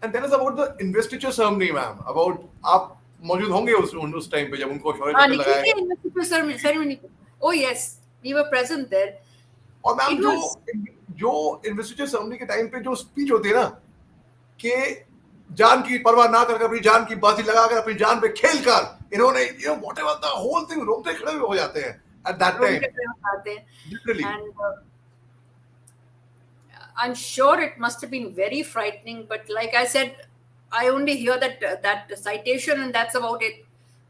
And tell us about the investiture ceremony, ma'am. About आप मौजूद होंगे उस time पे जब उनको शौर्य चक्र लगाया गया. Investiture ceremony. Oh yes, we were present there. और मैम जो investiture ceremony के टाइम पे जो स्पीच होती है ना, कि जान की परवाह ना करके अपनी जान की बाजी लगाकर अपनी जान पे खेल कर इन्होंने whatever the whole thing रोंगटे खड़े हो जाते हैं at that time. Literally. And I'm sure it must have been very frightening, but like I said, I only hear that citation, and that's about it.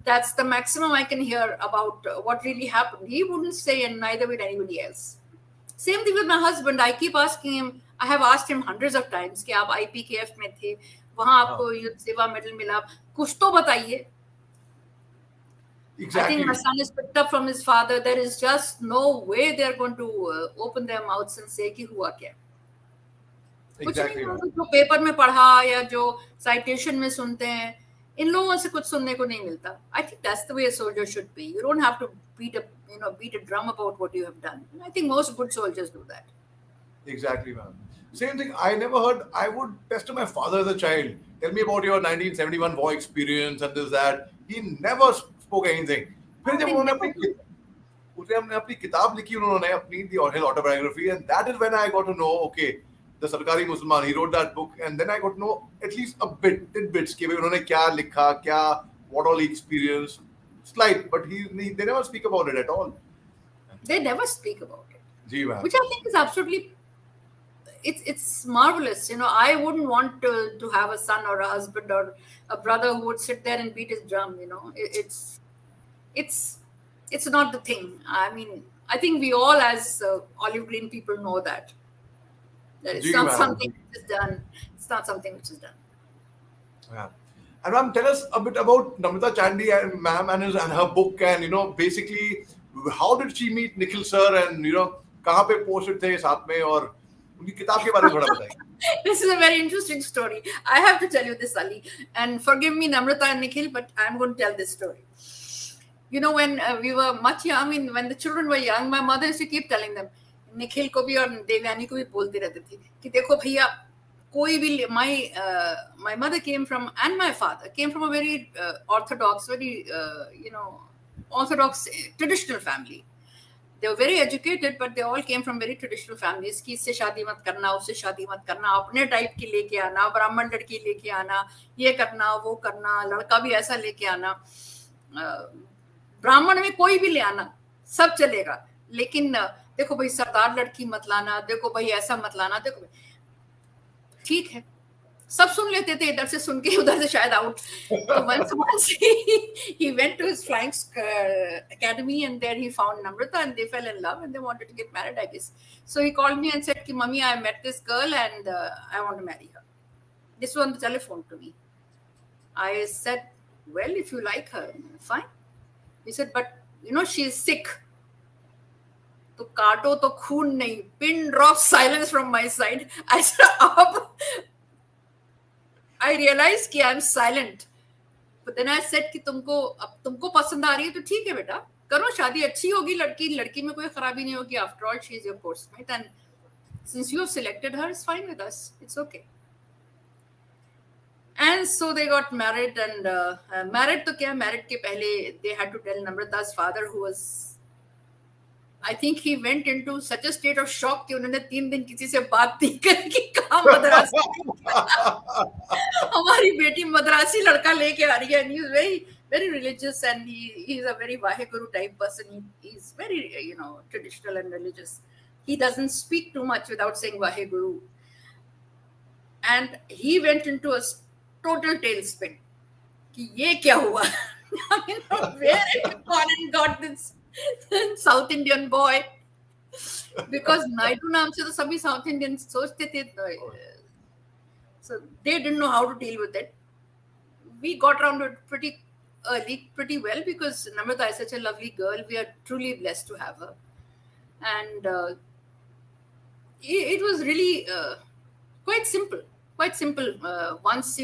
That's the maximum I can hear about what really happened. He wouldn't say, and neither would anybody else. Same thing with my husband. I keep asking him. I have asked him hundreds of times कि आप IPKF में थे, वहाँ आपको युद्ध सेवा medal मिला, कुछ तो बताइए. I think my Exactly. son is picked up from his father. There is just no way they're going to open their mouths and say कि हुआ क्या. कुछ नहीं, Exactly, man. जो पेपर में पढ़ा या जो साइटेशन में सुनते हैं, इन लोगों से कुछ सुनने को नहीं मिलता. I think that's the way a soldier should be. You don't have to beat a drum about what you have done. I think most good soldiers do that. Exactly, man. Same thing. I never heard. I would pester my father as a child. Tell me about your 1971 war experience and this that. He never spoke anything. फिर जब They उन्होंने never do. अपनी किताब लिखी उन्होंने अपनी his autobiography, and that is when I got to know, okay, the Sarkari Musliman, he wrote that book, and then I got to know at least a bit, tidbits कि भाई उन्होंने क्या लिखा, क्या, what all he experienced, slight, but they never speak about it at all. They never speak about it. जी ma'am. Which I think is absolutely, it's marvelous. I wouldn't want to have a son or a husband or a brother who would sit there and beat his drum. It's not the thing. I mean, I think we all as olive green people know that it's जी not ma'am. something which is done. It's not something which is done. Yeah. And ma'am, tell us a bit about Namrata Chandy and ma'am and her book, and basically how did she meet Nikhil sir, and कहाँ पे posted थे साथ में, और उनकी किताब के बारे में थोड़ा बताइए. This is a very interesting story. I have to tell you this, Ali, and forgive me, Namrata and Nikhil, but I'm going to tell this story. When we were much young, I mean, when the children were young, my mother used to keep telling them, Nikhil को भी और देवयानी को भी बोलती रहती थी कि देखो भैया, कोई भी my mother came from, and my father came from a very orthodox, very orthodox traditional family. They were very educated, but they all came from very traditional families. कि इससे शादी मत करना, उससे शादी मत करना, अपने टाइप की लेके आना, ब्राह्मण लड़की लेके आना, ये करना, वो करना, लड़का भी ऐसा लेके आना, ब्राह्मण में कोई भी ले आना, सब चलेगा, लेकिन देखो भाई सरदार लड़की मत लाना, देखो भाई ऐसा मत लाना, देखो ठीक है, सब सुन लेते थे, इधर से सुन के उधर से शायद out. So once he went to his flying academy, and there he found Namrata, and they fell in love and they wanted to get married, I guess. So he called me and said, "Ki Mummy, I met this girl and I want to marry her." This was on the telephone to me. I said, "Well, if you like her, fine." He said, "But she is sick." तो काटो तो खून नहीं. Pin drop silence from my side. I said, I realized कि I'm silent. But then I said कि तुमको पसंद आ रही है तो ठीक है बेटा, करो शादी, अच्छी होगी लड़की में कोई खराबी नहीं होगी. After all, she is your coursemate, and since you have selected her, it's fine with us. It's okay. And so they got married, and married तो क्या, married के पहले they had to tell Namrata's father, who was, I think he went into such a state of shock कि उन्होंने 3 दिन किसी से बात नहीं करी कि कहाँ मद्रासी हमारी बेटी मद्रासी लड़का लेके आ रही है. And he is very, very religious, and he is a very Vaheguru type person. He is very, traditional and religious. He doesn't speak too much without saying Vaheguru. And he went into a total tailspin. कि ये क्या हुआ? I mean, where have you gone and got this South Indian boy? Because Naidu नाम से तो सभी South Indians सोचते थे. So they didn't know how to deal with it. We got around to it pretty early, pretty well, because Namrata is such a lovely girl. We are truly blessed to have her. And it was really quite simple. Once,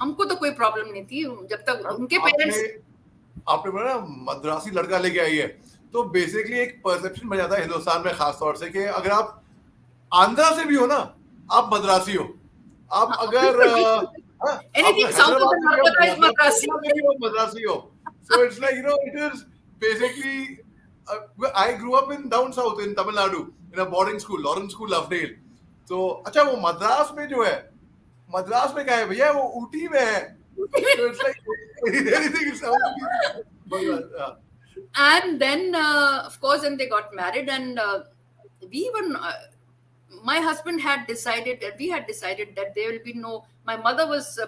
हमको तो कोई problem नहीं थी जब तक उनके parents. आपने बोला ना मद्रासी लड़का लेके आई है, तो बेसिकली एक परसेप्शन बन जाता है हिंदुस्तान में खास तौर से कि अगर आप आंध्रा से भी हो ना, आप मद्रासी हो. आप अगर anything south of the Narmada is Madrasi हो. So it's like, it is basically, I grew up in down south in Tamil Nadu in a boarding school, Lawrence School, Lovedale. So अच्छा, वो मद्रास में जो है, मद्रास में क्या है भैया, वो ऊटी में है. So it's like anything is south. And then of course, and they got married, and we were my husband had decided, and we had decided that there will be no. My mother was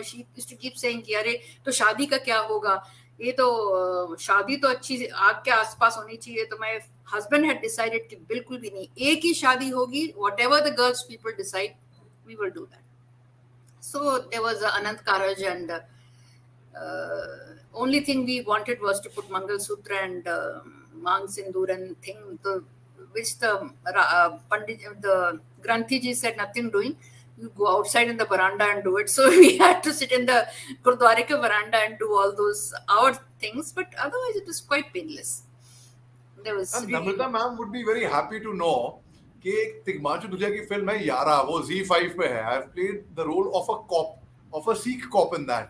she used to keep saying कि अरे तो शादी का क्या होगा, ये तो शादी तो अच्छी आग के आसपास होनी चाहिए. तो my husband had decided कि बिल्कुल भी नहीं, एक ही शादी होगी, whatever the girls people decide, we will do that. So there was Anant Karaj, and Only thing we wanted was to put Mangal Sutra and Mang Sindoor and thing, which the Pandit, the Granthiji said nothing doing. You go outside in the veranda and do it. So we had to sit in the Gurdwarika veranda and do all those our things. But otherwise, it was quite painless. There was And really Namrata ma'am would be very happy to know कि एक तिग्मांशु धूलिया की film है यारा, वो Z5 पे है. I've played the role of a cop, of a Sikh cop in that.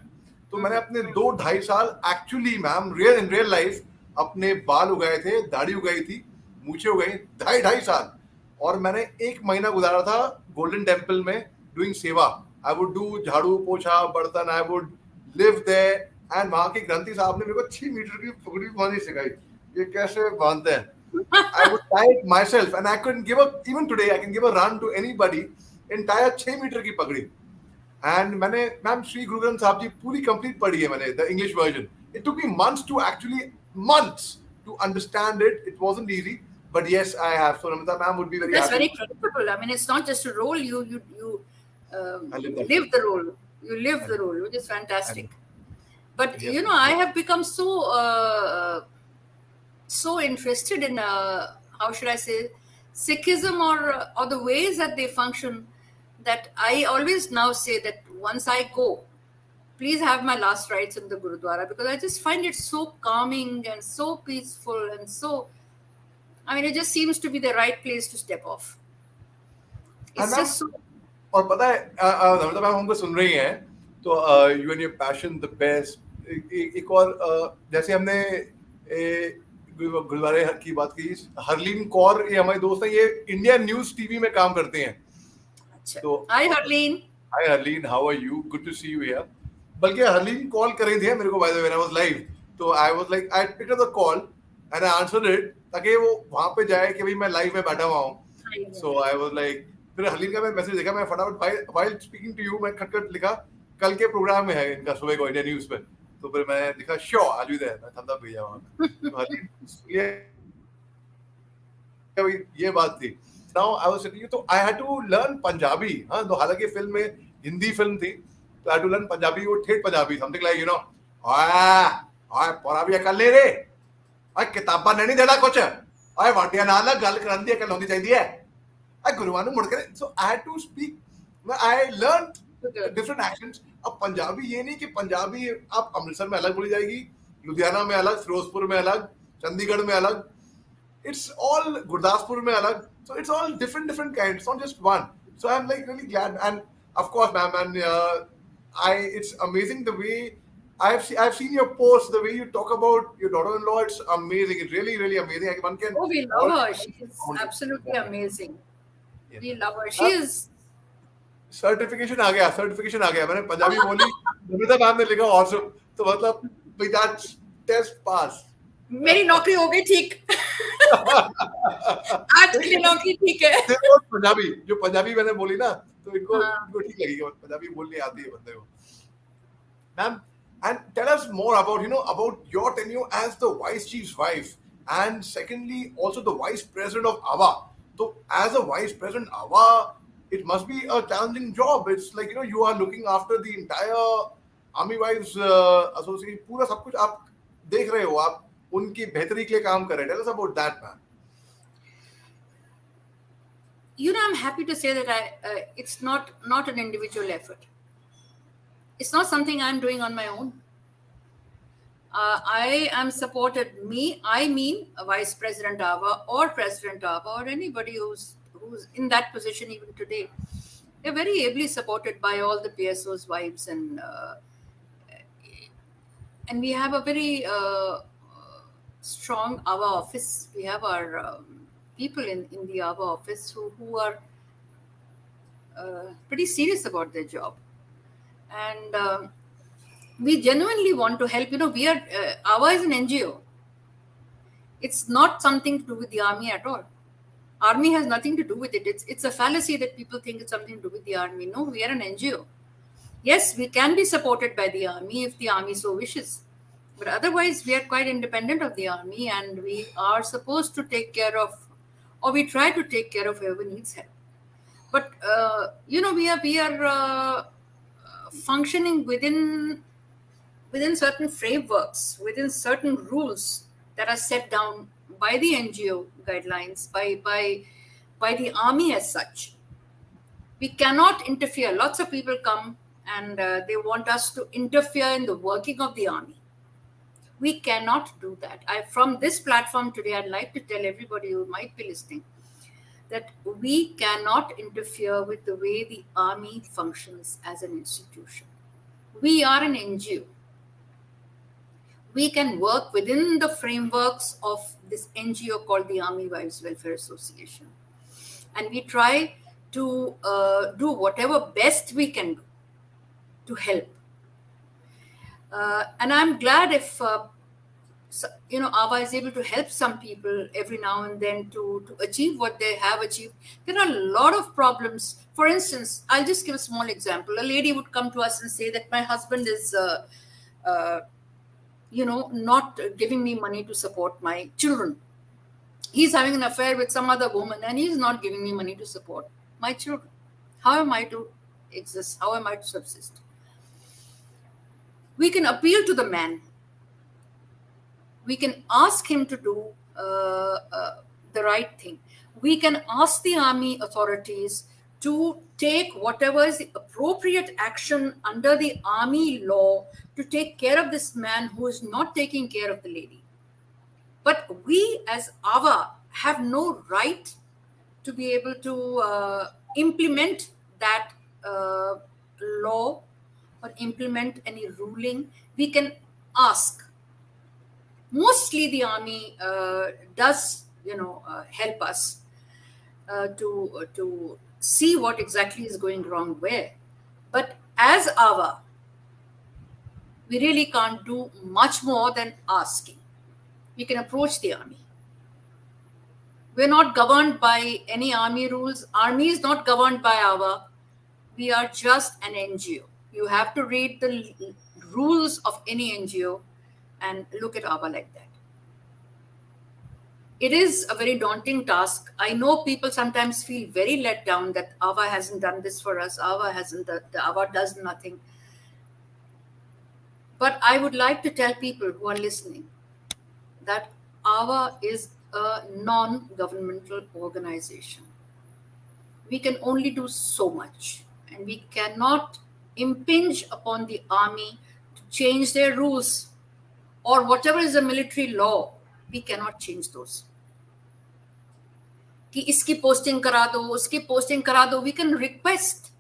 तो मैंने अपने 2-2.5 साल actually ma'am in real life अपने बाल उगाए थे, दाढ़ी उगाई थी, मूछें उगाई, 2.5 साल. और मैंने 1 महीना गुजारा था गोल्डन टेम्पल में डूइंग सेवा. आई वुड डू झाड़ू पोछा बर्तन, I would live there. And वहां के ग्रंथी साहब ने मेरे को 6 मीटर की पगड़ी बांधनी सिखाई. ये कैसे बांधते हैं. I would tie it myself, and I couldn't give up. Even today, I can give a run to anybody. Entire 6 metre की पगड़ी. And मैंने मैम श्री गुरु ग्रंथ साहब जी पूरी कंप्लीट पढ़ी है मैंने, the English version. It took me months to understand it. It wasn't easy, but yes, I have. So Namrata ma'am would be very that's happy. very credible. I mean, it's not just a role. You live the role. You live the role, which is fantastic. But Yes. you know, I have become so interested in how should I say, Sikhism or the ways that they function, that I always now say that once I go, please have my last rites in the Gurudwara, because I just find it so calming and so peaceful and so, I mean, it just seems to be the right place to step off. It's And just so. और पता है नम्रता ma'am हमको सुन रही हैं तो you and your passion the best. एक और जैसे हमने गुरुद्वारे की बात की, हरलीन कौर ये हमारे दोस्त हैं, ये इंडिया न्यूज टीवी में काम करते हैं. तो hi Harleen, how are you, good to see you here. बल्कि हरलीन कॉल कर रही थी मेरे को by the way, I was live. तो I was like, I picked up the call and I answered it ताकि वो वहां पे जाए कि भाई मैं लाइव में बैठा हुआ हूं. सो आई वाज लाइक, फिर हरलीन का मैं मैसेज देखा, मैं फटाफट व्हाइल स्पीकिंग टू यू मैं खटखट लिखा, कल के प्रोग्राम में है इनका सुबह को इंडिया न्यूज पे. तो फिर मैं लिखा श्योर आज भी देयर, मैं थम्स अप भेजा वहां. तो हरलीन ये बात थी. नाउ आई वाज सेइंग, तो I had to learn Punjabi. हां, तो हालांकि फिल्म में हिंदी फिल्म थी, तो I had to learn Punjabi, वो ठेठ Punjabi, something like you know, ओए पोरा भी अकल ले रे, ओए किताबां नहीं देना कुछ, ओए वाटियां नाल गल करन दी अकल होनी चाहिए है, गुरुवान मुड़ के. So I had to speak, I learn different accents. अब पंजाबी ये नहीं कि पंजाबी आप अमृतसर में अलग बोली जाएगी, लुधियाना में अलग, फिरोजपुर में अलग, चंडीगढ़ में अलग, it's all गुरदासपुर में अलग. So it's all different kinds. It's not just one. So I'm like really glad. And of course, ma'am, and it's amazing the way I've seen your posts, the way you talk about your daughter-in-law. It's amazing. It's really, really amazing. One can. Oh, we love her. She is absolutely amazing. Yes. We love her. She is. Certification आ गया. मैंने पंजाबी बोली, Namita ma'am ने लिखा awesome. तो मतलब that test pass. मेरी नौकरी हो गई ठीक. आज की नौकरी ठीक है. पंजाबी जो पंजाबी मैंने बोली ना, तो इनको ठीक लगेगी, पंजाबी बोलनी आती है बंदे को. Ma'am, and tell us more about your tenure as the vice chief's wife, and secondly also the vice president of AWWA. So as a vice president AWWA, it must be a challenging job. It's like you are looking after the entire Army Wives Association. पूरा सब कुछ आप देख रहे हो, आप उनकी बेहतरी के लिए काम कर रहे हैं. Tell us about that, man. I'm happy to say that it's not an individual effort. It's not something I'm doing on my own. I am supported. I mean Vice President AWWA or President AWWA or anybody who's in that position even today. They're very ably supported by all the PSO's wives, and we have a very strong AWWA office. We have our people in the AWWA office who are pretty serious about their job, and we genuinely want to help. We are AWWA is an NGO. It's not something to do with the army at all. Army has nothing to do with it. It's a fallacy that people think it's something to do with the army. No, we are an NGO. Yes, we can be supported by the army if the army so wishes. But otherwise, we are quite independent of the army, and we are supposed to take care of, or we try to take care of whoever needs help. But, we are functioning within within certain frameworks, within certain rules that are set down by the NGO guidelines, by the army as such. We cannot interfere. Lots of people come and they want us to interfere in the working of the army. We cannot do that. From this platform today, I'd like to tell everybody who might be listening that we cannot interfere with the way the army functions as an institution. We are an NGO. We can work within the frameworks of this NGO called the Army Wives Welfare Association. And we try to do whatever best we can do to help. And I'm glad if AWWA is able to help some people every now and then to achieve what they have achieved. There are a lot of problems. For instance, I'll just give a small example. A lady would come to us and say that my husband is, not giving me money to support my children. He's having an affair with some other woman and he's not giving me money to support my children. How am I to exist? How am I to subsist? We can appeal to the man. We can ask him to do the right thing. We can ask the army authorities to take whatever is the appropriate action under the army law to take care of this man who is not taking care of the lady. But we as AWWA have no right to be able to implement that law or implement any ruling. We can ask. Mostly the army does, help us to see what exactly is going wrong where. But as AWWA, we really can't do much more than asking. We can approach the army. We're not governed by any army rules. Army is not governed by AWWA. We are just an NGO. You have to read the rules of any NGO and look at AWWA like that. It is a very daunting task. I know people sometimes feel very let down that AWWA hasn't done this for us. AWWA does nothing. But I would like to tell people who are listening that AWWA is a non-governmental organization. We can only do so much, and we cannot impinge upon the army to change their rules or whatever is the military law. We cannot change those. कि इसकी posting करा दो, उसकी posting करा दो. We can request,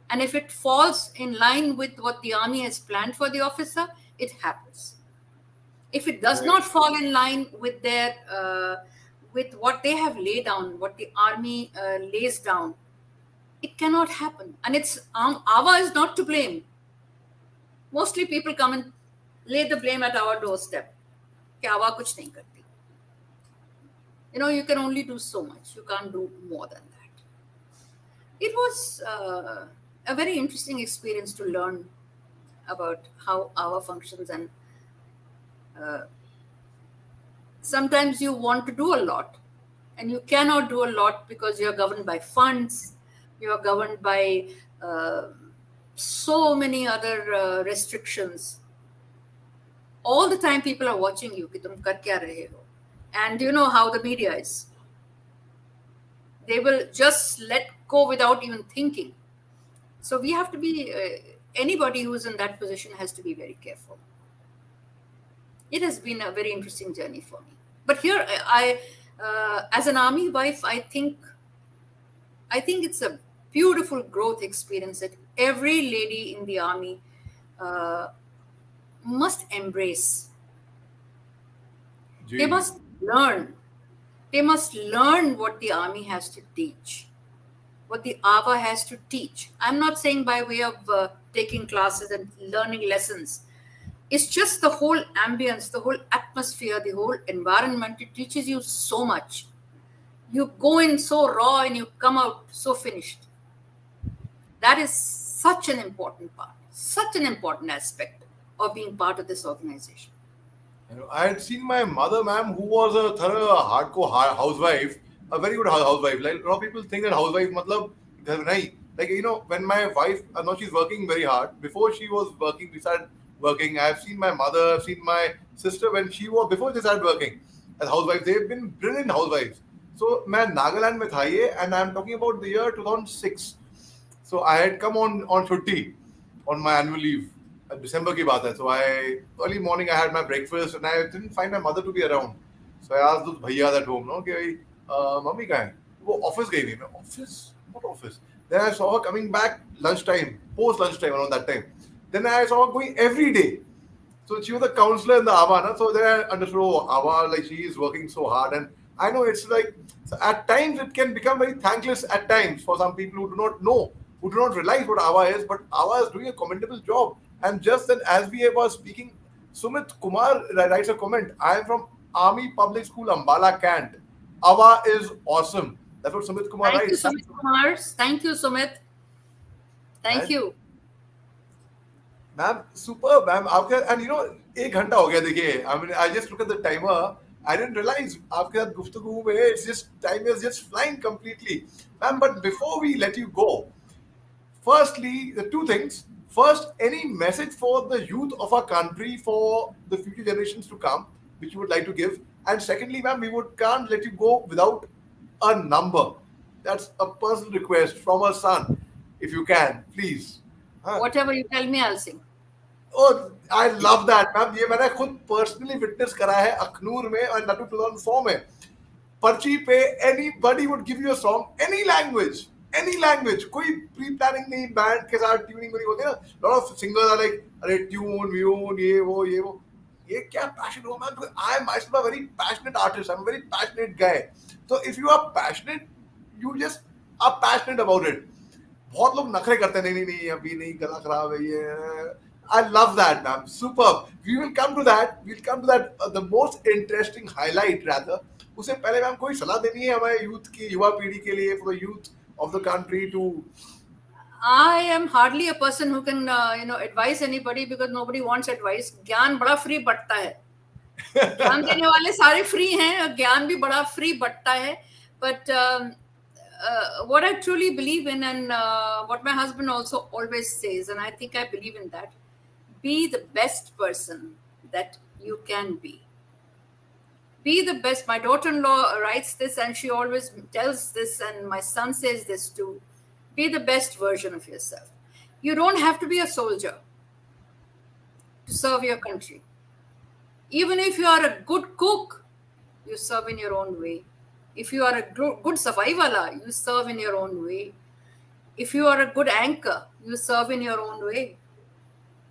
and if it falls in line with what the army has planned for the officer, it happens. If it does not fall in line with their with what they have laid down, what the army lays down, it cannot happen. And it's AWWA is not to blame. Mostly people come and lay the blame at our doorstep. कि AWWA कुछ नहीं करती. You can only do so much. You can't do more than that. It was a very interesting experience to learn about how AWWA functions, and sometimes you want to do a lot and you cannot do a lot because you're governed by funds, you're governed by so many other restrictions. All the time people are watching you कि तुम कर क्या रहे हो. And you know how the media is. They will just let go without even thinking. So we have to be, anybody who is in that position has to be very careful. It has been a very interesting journey for me. But here, I as an army wife, I think it's a beautiful growth experience that every lady in the army must embrace. They must learn. They must learn what the army has to teach, what the AWWA has to teach. I'm not saying by way of taking classes and learning lessons. It's just the whole ambience, the whole atmosphere, the whole environment. It teaches you so much. You go in so raw and you come out so finished. That is such an important part, such an important aspect of being part of this organization. I had seen my mother, ma'am, who was a thorough hardcore housewife, a very good housewife. Like a lot of people think that housewife, matlab, like when my wife, now she's working very hard. Before she was working, we started working. I've seen my mother, I've seen my sister when she was, before they started working as housewives. They've been brilliant housewives. So मैं नागालैंड में था ये, and I'm talking about the year 2006. So I had come on छुट्टी on my annual leave. December की बात है. So early morning I had my breakfast and I didn't find my mother to be around. So I asked those bhaiyas at home, no, कि भाई mummy कहाँ है? वो office गई थी. मैं office? What office? Then I saw her coming back lunchtime, post lunchtime around that time. Then I saw her going every day. So she was a counselor in the AWWA, na? So then I understood, oh, AWWA, like she is working so hard. And I know it's like, so at times it can become very thankless at times for some people who do not know, who do not realize what AWWA is, but AWWA is doing a commendable job. And just then, as we were speaking, Sumit Kumar writes a comment, I am from Army Public School, Ambala, Kant. AWWA is awesome. That's what Sumit Kumar Thank writes. you, Sumit Kumar. Thank you, Sumit. Thank you. Ma'am super ma'am आपके and you know 1 घंटा हो गया देखिए I mean I just look at the timer I didn't realise आपके साथ गुफ्तगू में it's just time is just flying completely ma'am but before we let you go firstly the two things first any message for the youth of our country for the future generations to come which you would like to give and secondly ma'am we can't let you go without a number that's a personal request from our son if you can please Whatever you tell me I'll sing. Oh, I love that, ma'am. ये मैंने खुद personally witness करा है अखनूर में और नटू 2004 में. पर्ची पे anybody would give you a song, any language. कोई प्री प्लानिंग नहीं, बैंड के साथ ट्यूनिंग नहीं होती ना. Lot of singers are like, अरे ट्यून ये वो. ये क्या पैशन हो ma'am? I am myself a very passionate artist. I'm a very passionate guy. So if you are passionate, you just are passionate about it. बहुत लोग नखरे करते हैं नहीं अभी नहीं गला खराब है ये I love that ma'am superb we will come to that the most interesting highlight rather उससे पहले मैम कोई सलाह देनी है हमारे यूथ की युवा पीढ़ी के लिए for the youth of the country to I am hardly a person who can advise anybody because nobody wants advice ज्ञान बड़ा फ्री बंटता है ज्ञान देने वाले सारे फ्री हैं ज्ञान भी बड़ा फ्री बंटता है but what I truly believe in and what my husband also always says and I think I believe in that be the best person that you can be the best. My daughter-in-law writes this and she always tells this and my son says this too, be the best version of yourself. You don't have to be a soldier to serve your country. Even if you are a good cook, you serve in your own way. If you are a good safai wala, you serve in your own way. If you are a good anchor, you serve in your own way.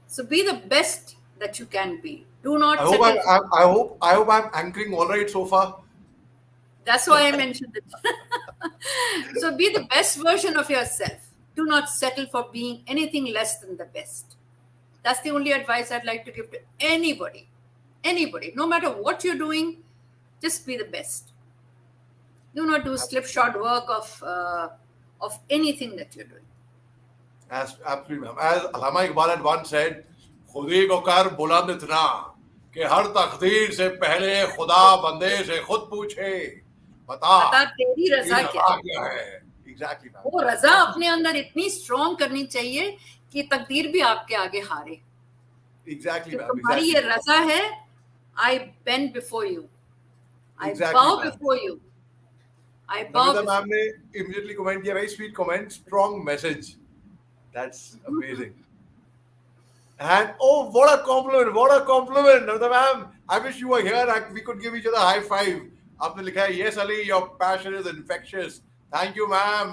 So be the best that you can be. Do not I hope I'm anchoring all right so far. That's why I mentioned it. So be the best version of yourself. Do not settle for being anything less than the best. That's the only advice I'd like to give to anybody. No matter what you're doing, just be the best. Do not do slipshod work of anything that you're doing. Absolutely, ma'am. As Allama Iqbal had once said, खुदी को कर बुलंद इतना कि हर तकदीर से पहले खुदा बंदे से खुद पूछे बता तेरी रज़ा क्या है. Exactly, ma'am. वो रज़ा अपने अंदर इतनी स्ट्रॉन्ग करनी चाहिए कि तकदीर भी आपके आगे हारे. Exactly, ma'am. तुम्हारी ये रज़ा है. I bend before you. I bow before you. I bow. Ma'am ने immediately comment किया, very sweet comment, strong message. That's amazing. And oh, what a compliment! Namita ma'am, I wish you were here. We could give each other a high five. आपने लिखा है, yes Ali, your passion is infectious. Thank you, ma'am.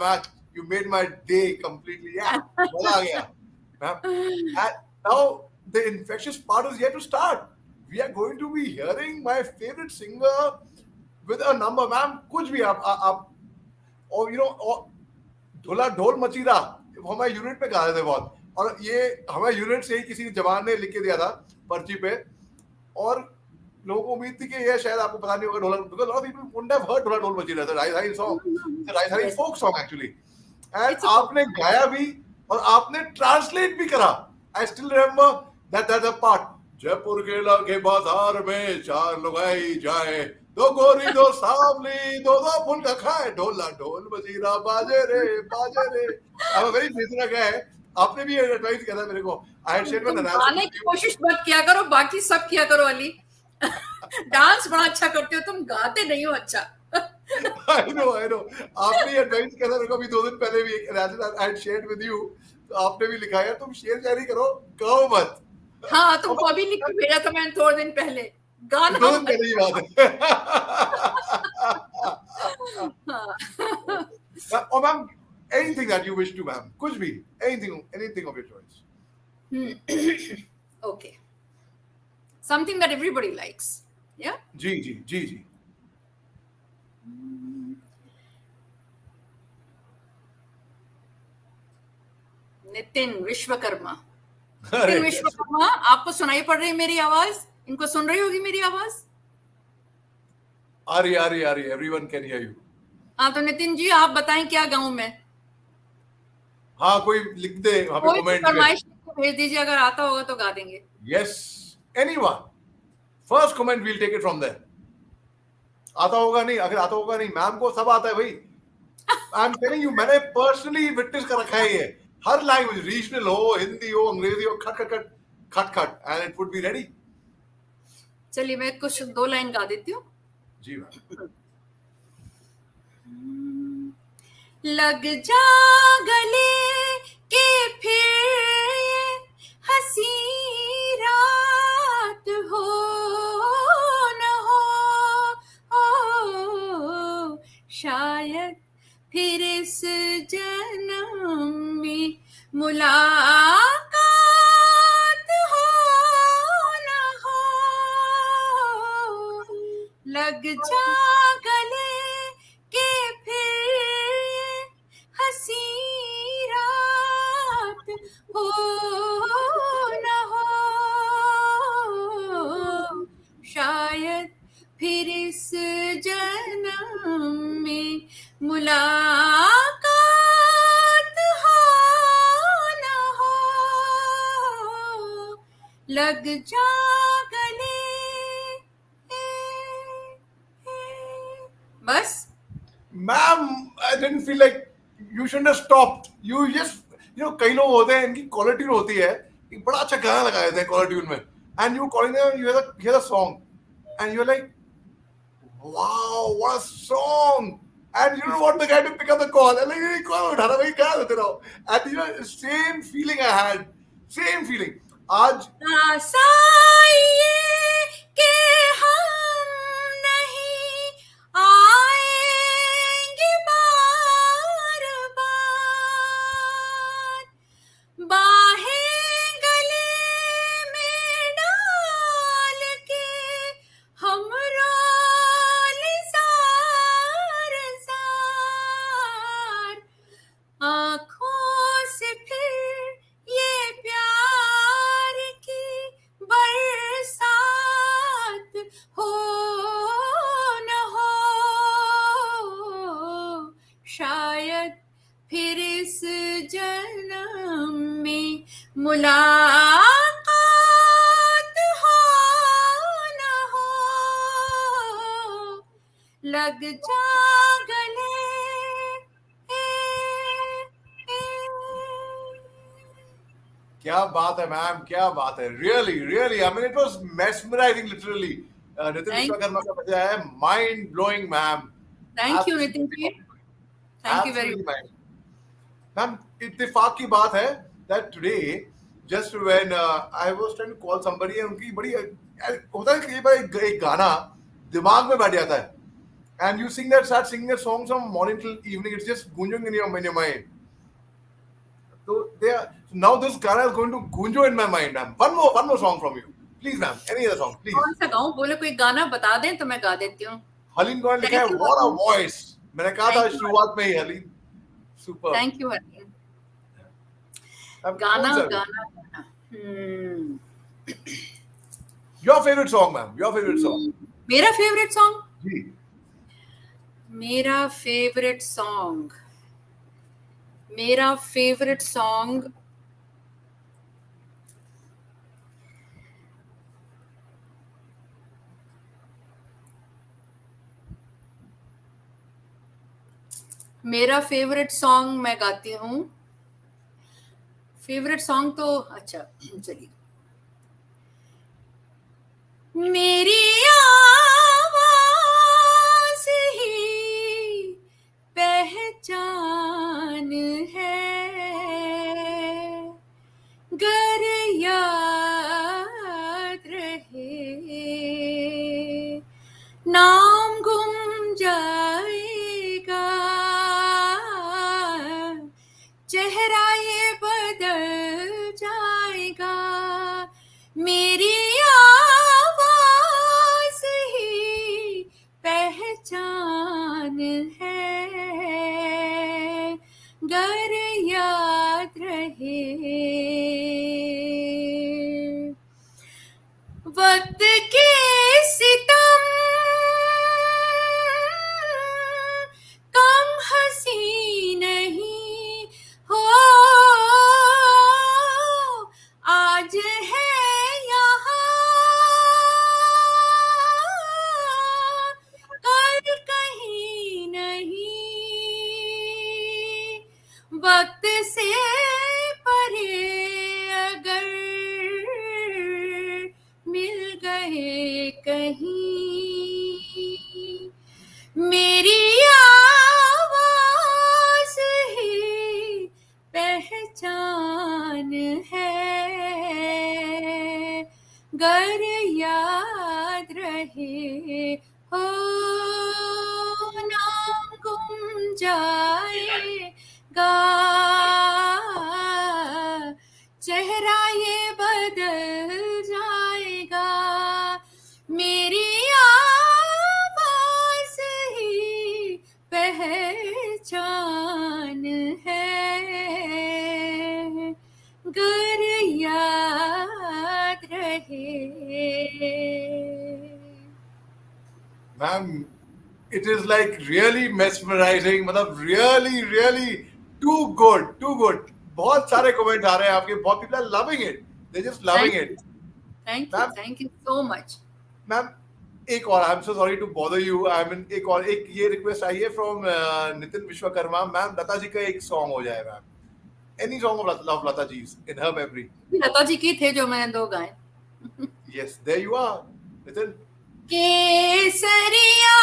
You made my day completely. Yeah, मजा आ गया. Ma'am, and now the infectious part is yet to start. We are going to be hearing my favorite singer with a number, ma'am. कुछ भी आप और ढोला ढोल मचीदा हमारे unit पे गा रहे थे बहुत और ये हमारे यूनिट से ही किसी जवान ने लिख के दिया था पर्ची पे और लोगों को उम्मीद थी कि ये शायद आपको पता नहीं होगा ढोला because a lot of people wouldn't have heard ढोला ढोल मचीदा था Rajasthani song it's a Rajasthani folk song actually and आपने गाया भी और आपने ट्रांसलेट भी करा. I still remember that part. Jaipur के बाजार में चार लुगाई जाए दो गोरी दो सांवली दो फुल का खाए ढोला ढोल मजीरा बाजे रे. I'm a very listener guy आपने भी एडवाइस किया था मेरे को. I had shared my तुम analysis गाने with की you. कोशिश मत किया करो, बाकी सब किया करो अली. डांस बड़ा अच्छा करते हो, तुम गाते नहीं हो अच्छा. I know. आपने एडवाइस किया था मेरे को अभी 2 दिन पहले भी एक analysis I had shared with you. तो आपने भी लिखा है तुम शेयर जारी करो, गाओ मत. हाँ, और तुमको अभी लिख के भेजा था मैंने थोड़े दिन पहले, 2 गाना दिन मत. पहले की बात है. हाँ. और ma'am, anything that you wish to, ma'am, कुछ भी, anything of your choice. Okay. Something that everybody likes. Yeah. जी. नितिन विश्वकर्मा. अरे नितिन विश्वकर्मा, आपको सुनाई पड़ रही है मेरी आवाज? इनको सुन रही होगी मेरी आवाज? आ रही. Everyone can hear you. हाँ, तो नितिन जी आप बताएं क्या गाऊं मैं? हाँ, कोई लिख दे वहां पे कोई कमेंट में. फरमाइश भेज दीजिए, अगर आता होगा तो गा देंगे. Yes, anyone. First comment we'll take it from there. आता होगा नहीं, अगर आता होगा नहीं, मैम को सब आता है भाई. आई एम टेलिंग यू, मैंने पर्सनली विटनेस कर रखा है ये. हर लैंग्वेज, रीजनल हो, हिंदी हो, अंग्रेजी हो, खट and it would be ready. चलिए मैं कुछ 2 लाइन गा देती हूँ. जी मैम. लग जा गले के फिर हंसी रात हो न हो, शायद फिर इस जन्म में मुलाकात हो न हो. लग जा गले के फिर हंसी रात हो न हो, शायद फिर इस जन्म में मुलाकात हो न हो. लग जा गले. बस. Ma'am, I didn't feel like you should have stopped. You just, कई लोग होते हैं इनकी कॉलर ट्यून होती है, एक बड़ा अच्छा गाना लगा देते हैं कॉलर ट्यून में, and you calling them, you hear the song and you are like, wow what a song, and you don't want the guy to pick up the call, and like call उठाना भाई, क्या होते रहो. And same feeling I had, same feeling आज. आशा ये कि हम नहीं आएंगे बार बार, बाहें गले में डाल के हम रोल जार जार, आँखों से फिर ये प्यार की बरसात हो न हो, शायद फिर इस जन्म में मुलाकात हो न हो. लग जा गले. क्या बात है मैम, क्या बात है. Really I mean it was mesmerising literally. Nitin Vishwakarma का बजा है mind blowing ma'am. Thank you Nitin ji, thank you very much. Ma'am, इत्तेफाक की बात है that today just when I was trying to call somebody, and उनकी बड़ी होता है कि ये एक गाना दिमाग में बैठ जाता है, and you start singing that song from morning till evening, it's just gunging in your mind. So now this Gana is going to gunjo in my mind, ma'am. One more song from you, please, ma'am. Any other song, please. कौन सा गाऊं? बोले कोई गाना बता दें तो मैं गा देती हूँ. हलीम ने लिखा है what a voice. मैंने कहा था शुरुआत में ही Haleem. Super. Thank you Haleem. गाना. Your favorite song, ma'am. Your favorite song. मेरा फेवरेट सॉन्ग. जी. मेरा फेवरेट सॉन्ग. मेरा फेवरेट सॉन्ग मैं गाती हूँ. फेवरेट सॉन्ग तो अच्छा चलिए, मेरी आवाज ही पहचान है, गर याद रहे नाम गुम जाएगा, चेहरा ये बदल जाएगा, मेरी आवाज ही पहचान है, गर याद रहे। वक्त के सितम कम हंसी नहीं हो, आज है यहाँ कल कहीं नहीं, वक्त से परे अगर मिल गए कहीं, मेरी आवाज ही पहचान है, गर याद रहे हो नाम गुम जाएगा, चेहरा ये बदल जाएगा, मेरी आवाज ही पहचान है, गर याद रहे। Ma'am it is like really mesmerizing, मतलब really too good, too good. बहुत सारे कमेंट आ रहे हैं आपके, बहुत people are loving it, they just loving it. Thank you so much. Ma'am एक और, I am so sorry to bother you, I mean एक और एक ये रिक्वेस्ट आई है फ्रॉम नितिन विश्वकर्मा, मैम लता जी का एक सॉन्ग हो जाए ma'am, any song of Lata ji in her memory. Lata ji की थे जो मैंने 2 गाए। Yes there you are Nitin. केसरिया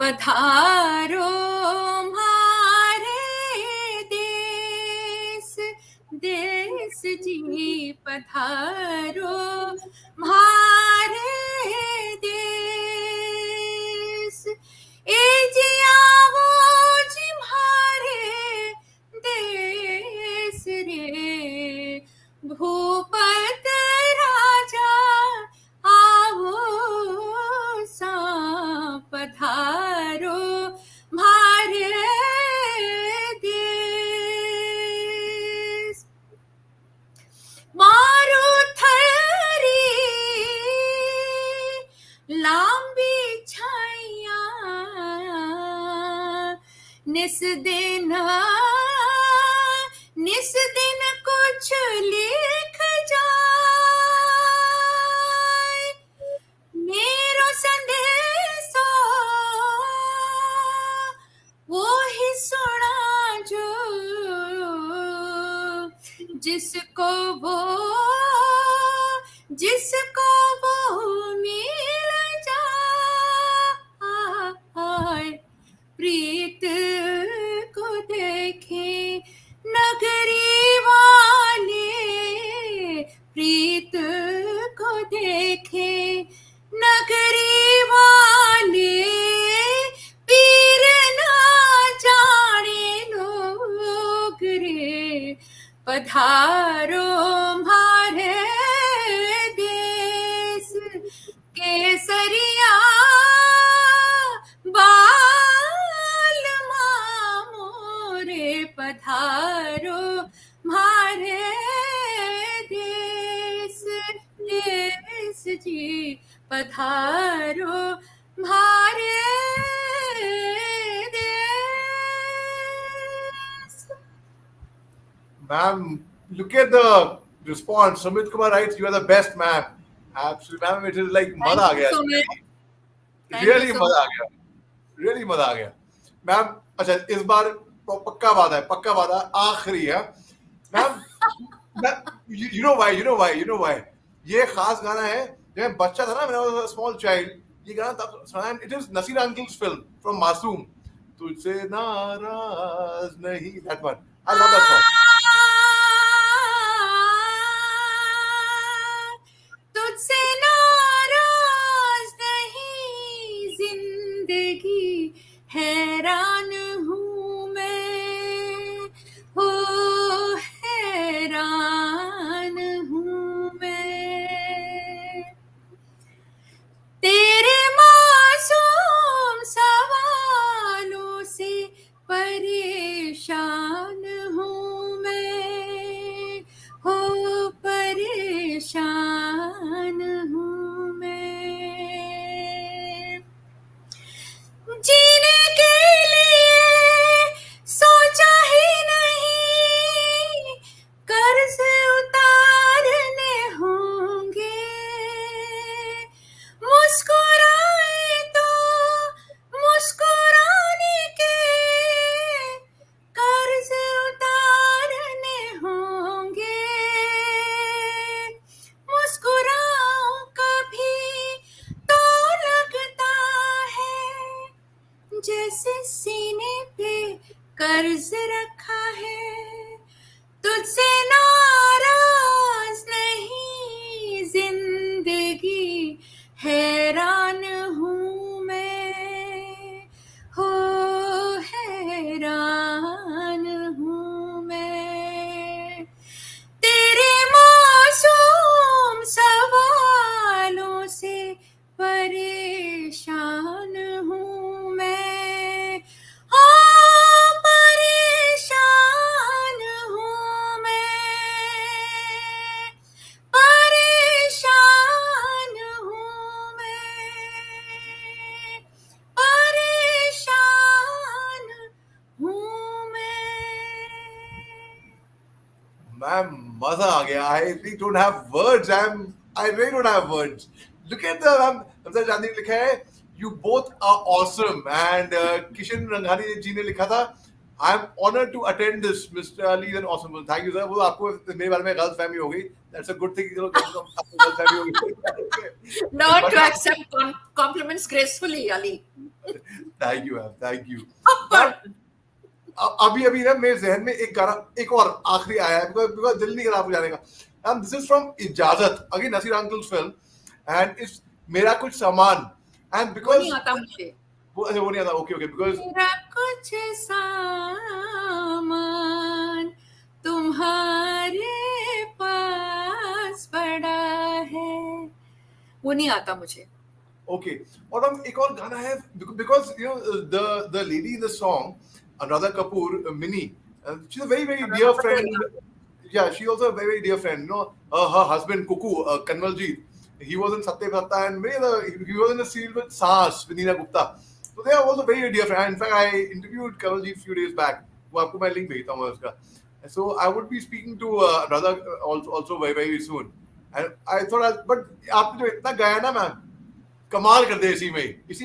पधारो हमारे देश जी, पधारो हमारे देश, ए जी आवो जी हमारे देश रे, भूपत राजा आवो सा, पधारो हमारे देश, मारुथरी लांबी छाया, निस दिन कुछ लिख जाए, मेरो संदेशो वो ही सुना जो, जिसको वो मिल जाए, प्रीत को देखे नगरी वाले, प्रीत को देखे नगरी वाले, पीर ना जाने लोग रे, पधारो हमारे देश, केसरिया बाल मोरे, पधारो हमारे देश जी, पधारो हमारे देश। Ma'am, look at the response. Sumit Kumar writes, "You are the best, ma'am." Absolutely, ma'am. It is like मजा Thank आ you गया so इसमें। much. Thank you Really so मजा आ much. गया। Really मजा आ गया। मैम, अच्छा इस बार पक्का वादा है, पक्का वादा आखिरी है। Ma'am, you know why? You know why? You know why? ये खास गाना है। जब मैं बच्चा था ना, when I was a small child, ये गाना तब सुना है। It is Nasir Uncle's film from Masoom. तुझसे नाराज नहीं, that one. I love that song. तुझसे नाराज नहीं जिंदगी, हैरान हूँ मैं, हो हैरान हूँ मैं, तेरे मासूम सवालों से परेशान हूँ मैं, हो परेशान हूँ मैं, जीने के लिए सोचा ही नहीं, कर्ज उतारने होंगे, मुस्कुराए तो मुस्कुराने के कर्ज उतारने होंगे, मुस्कुराऊं कभी तो लगता है जैसे सीने पे कर्ज रखा है, तुझसे नाराज नहीं जिंदगी, हैरान हूँ मैं, हो हैरान हूँ मैं, तेरे मासूम सवालों से परेशान हूँ मैं, हाँ परेशान हूँ मैं, परेशान हूँ मैं, परेशान हूँ मैं। Ma'am, मजा आ गया। I really don't have words. I really don't have words. Look at the ma'am, हमसे चांदी ने लिखा है, you both are awesome. And Kishan रंघानी जी ने लिखा था, I am honored to attend this. Mr. Ali is an awesome one. Thank you sir. वो आपको मेरे बारे में गलत फहमी हो गई. That's a good thing. चलो कम से कम आपको गलत फहमी हो गई। Not But to accept compliments gracefully, Ali. thank you ma'am. Thank you. Upward. Ma'am, अभी अभी ना मेरे जहन में एक गाना एक और आखिरी आया है, बिकॉज दिल नहीं करा आपको जाने का। And this is from Ijaazat, again Naseer uncle's film, and it's मेरा कुछ सामान। एंड वो बिकॉज नहीं आता मुझे। वो नहीं आता। ओके ओके, बिकॉज मेरा कुछ सामान तुम्हारे पास पड़ा है, वो नहीं आता मुझे। ओके, और हम एक और गाना है, because you know the lady in the song Anuradha Kapoor, Mini, she is a very very dear friend. Yeah, she also a very, very dear friend. You know, her husband Kuku, Kanwaljit, he was in Satya Bhatta, and he was in a serial with Saas with Neena Gupta. So they are also very, very dear friends. In fact, I interviewed Kanwaljit a few days back. वो आपको मैं link भेजता हूँ उसका. So I would be speaking to Radha also very, very soon. And I thought, but आपने जो इतना गाया ना मैम, कमाल कर दिया इसी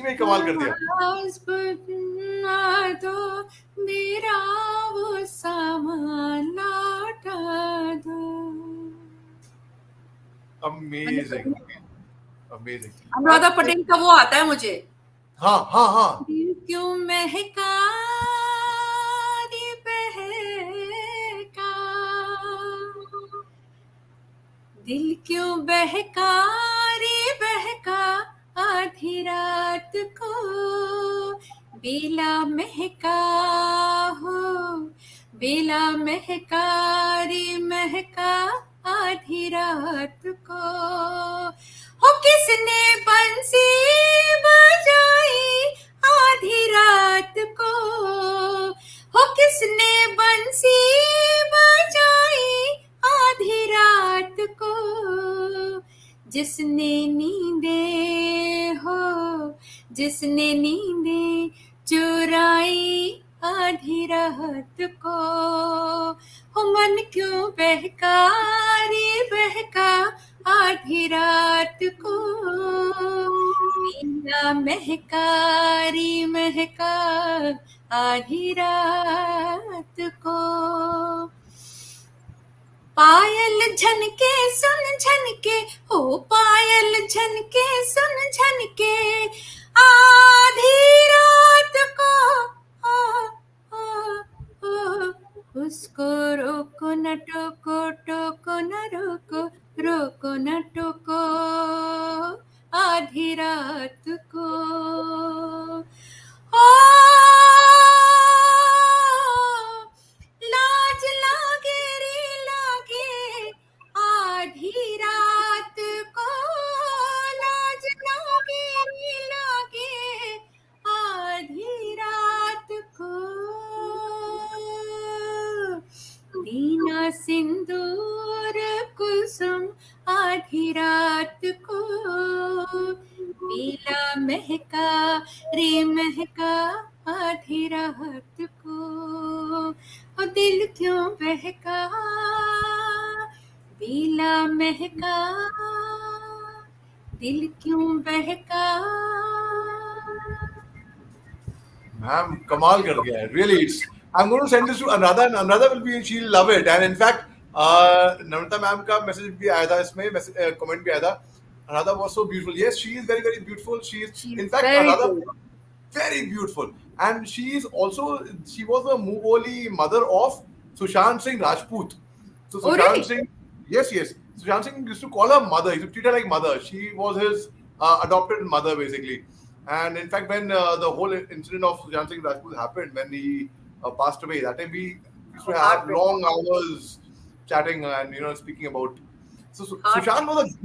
में ही कमाल कर दिया। आवाज़ बना दो, मेरा वो सामान लौटा दो। Amazing, amazing. अनुराधा पटेल का वो आता है मुझे। हाँ हाँ हाँ। दिल क्यों महका रे बहका, दिल क्यों बहका रे बहका, आधी रात को बेला महका हो, बेला महका रे महका, आधी रात को हो, किसने बंसी बजाई आधी रात को, हो किसने बंसी बजाई आधी रात को, जिसने नींदे हो, जिसने नींदे चुराई आधी रात को, ओ मन क्यों बहका रे बहका आधी रात को, मीना महका रे महका आधी रात को। पायल झनके सुन झनके, ओ पायल झनके सुन झनके आधी रात को, उसको रोको न टोको, टोको न रोको, रोको न टोको आधी रात को। लाज लागे रे लागे आधी रात को, लाज लागे रे लागे आधी रात को। बिना सिंदूर कुसुम आधी रात को, पीला महका रे महका आधी रात को। ओ दिल क्यों बहका पीला महका, दिल क्यों बहका। Ma'am, kamal kar diya hai. Really, I'm going to send this to Anuradha, and Anuradha will be, she'll love it. And in fact, Namrata ma'am ka message bhi aaya tha isme, comment bhi aaya tha. Anuradha was so beautiful. Yes, she is very, very beautiful. She's in fact, Anuradha, very beautiful. And she is also, she was the Mughali mother of Sushant Singh Rajput. So Sushant Singh, yes. Sushant Singh used to call her mother. He used to treat her like mother. She was his adopted mother, basically. And in fact, when the whole incident of Sushant Singh Rajput happened, when he passed away, that time we used to have long hours chatting and speaking about. So Sushant was a